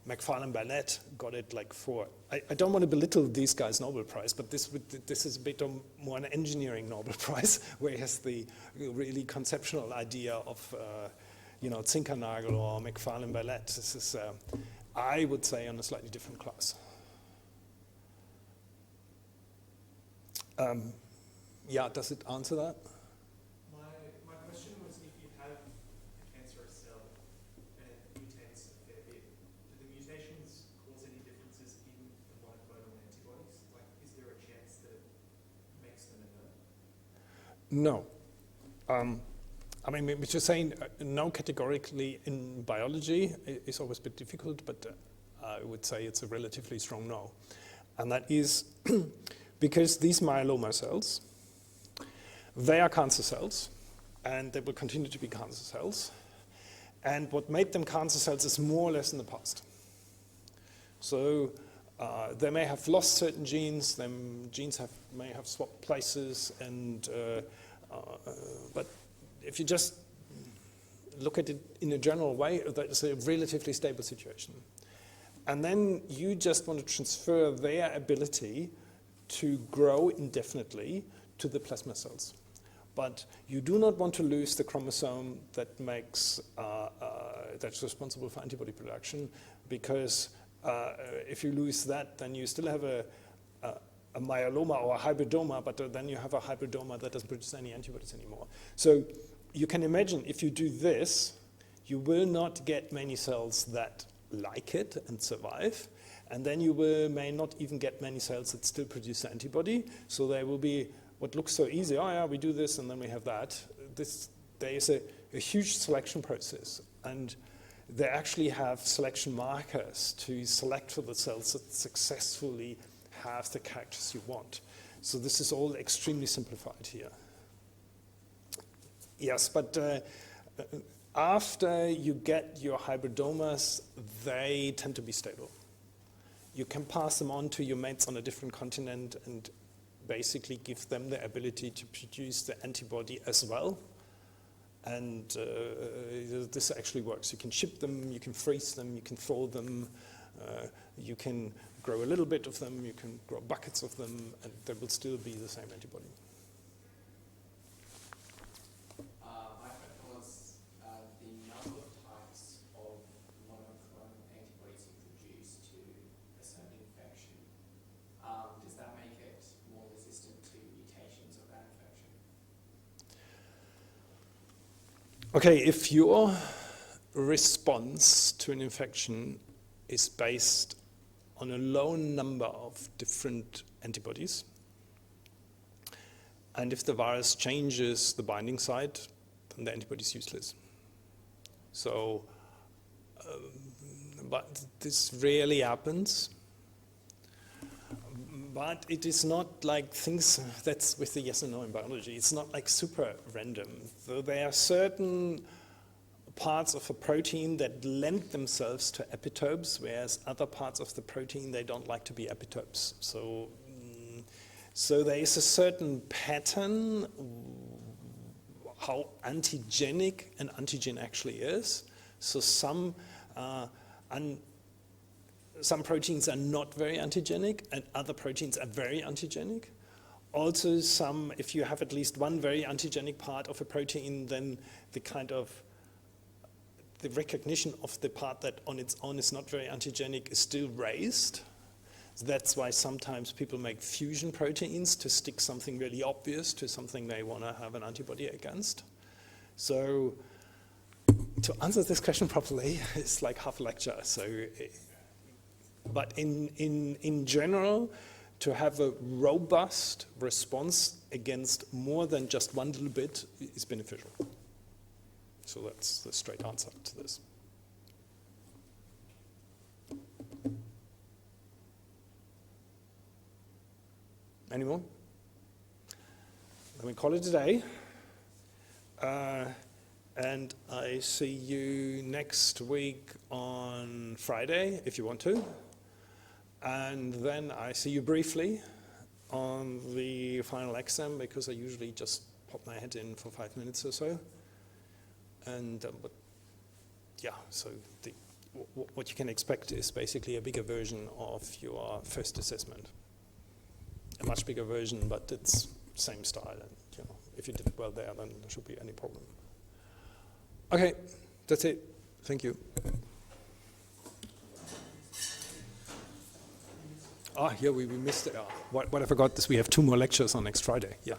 Macfarlane Burnet got it like for, I don't want to belittle these guys' Nobel Prize, but this is a bit more an engineering Nobel Prize, where he has the really conceptual idea of, Zinkernagel or Macfarlane Burnet. This is, I would say, on a slightly different class. Yeah, does it answer that? My question was, if you have a cancerous cell and it mutates a fair bit, do the mutations cause any differences in the monoclonal antibodies? Like, is there a chance that it makes them inert? No. I mean, we're just saying no categorically in biology is always a bit difficult, but I would say it's a relatively strong no. And that is because these myeloma cells, they are cancer cells, and they will continue to be cancer cells. And what made them cancer cells is more or less in the past. So they may have lost certain genes, genes may have swapped places, and but if you just look at it in a general way, that's a relatively stable situation. And then you just want to transfer their ability to grow indefinitely to the plasma cells. But you do not want to lose the chromosome that makes, that's responsible for antibody production, because if you lose that, then you still have a myeloma or a hybridoma, but then you have a hybridoma that doesn't produce any antibodies anymore. So you can imagine if you do this, you will not get many cells that like it and survive, and then you may not even get many cells that still produce antibody. So there will be what looks so easy, oh yeah, we do this and then we have that. There is a huge selection process, and they actually have selection markers to select for the cells that successfully have the characters you want. So this is all extremely simplified here. Yes, but after you get your hybridomas, they tend to be stable. You can pass them on to your mates on a different continent and basically give them the ability to produce the antibody as well. And this actually works. You can ship them, you can freeze them, you can thaw them, you can grow a little bit of them, you can grow buckets of them, and there will still be the same antibody. My question was the number of types of monoclonal antibodies you produce to a certain infection. Does that make it more resistant to mutations of that infection? Okay, if your response to an infection is based on a low number of different antibodies, and if the virus changes the binding site, then the antibody is useless. So, but this rarely happens. But it is not like things that's with the yes and no in biology. It's not like super random. So there are certain parts of a protein that lend themselves to epitopes, whereas other parts of the protein, they don't like to be epitopes. So there is a certain pattern how antigenic an antigen actually is. So some proteins are not very antigenic and other proteins are very antigenic. Also if you have at least one very antigenic part of a protein, then the recognition of the part that on its own is not very antigenic is still raised. So that's why sometimes people make fusion proteins to stick something really obvious to something they want to have an antibody against. So to answer this question properly, it's like half a lecture. But in general, to have a robust response against more than just one little bit is beneficial. So that's the straight answer to this. Any more? Let me call it a day. And I see you next week on Friday, if you want to. And then I see you briefly on the final exam, because I usually just pop my head in for 5 minutes or so. And but yeah, so what you can expect is basically a bigger version of your first assessment. A much bigger version, but it's same style. And you know, if you did it well there, then there shouldn't be any problem. Okay, that's it. Thank you. Yeah, we missed it. What I forgot is we have 2 more lectures on next Friday. Yeah.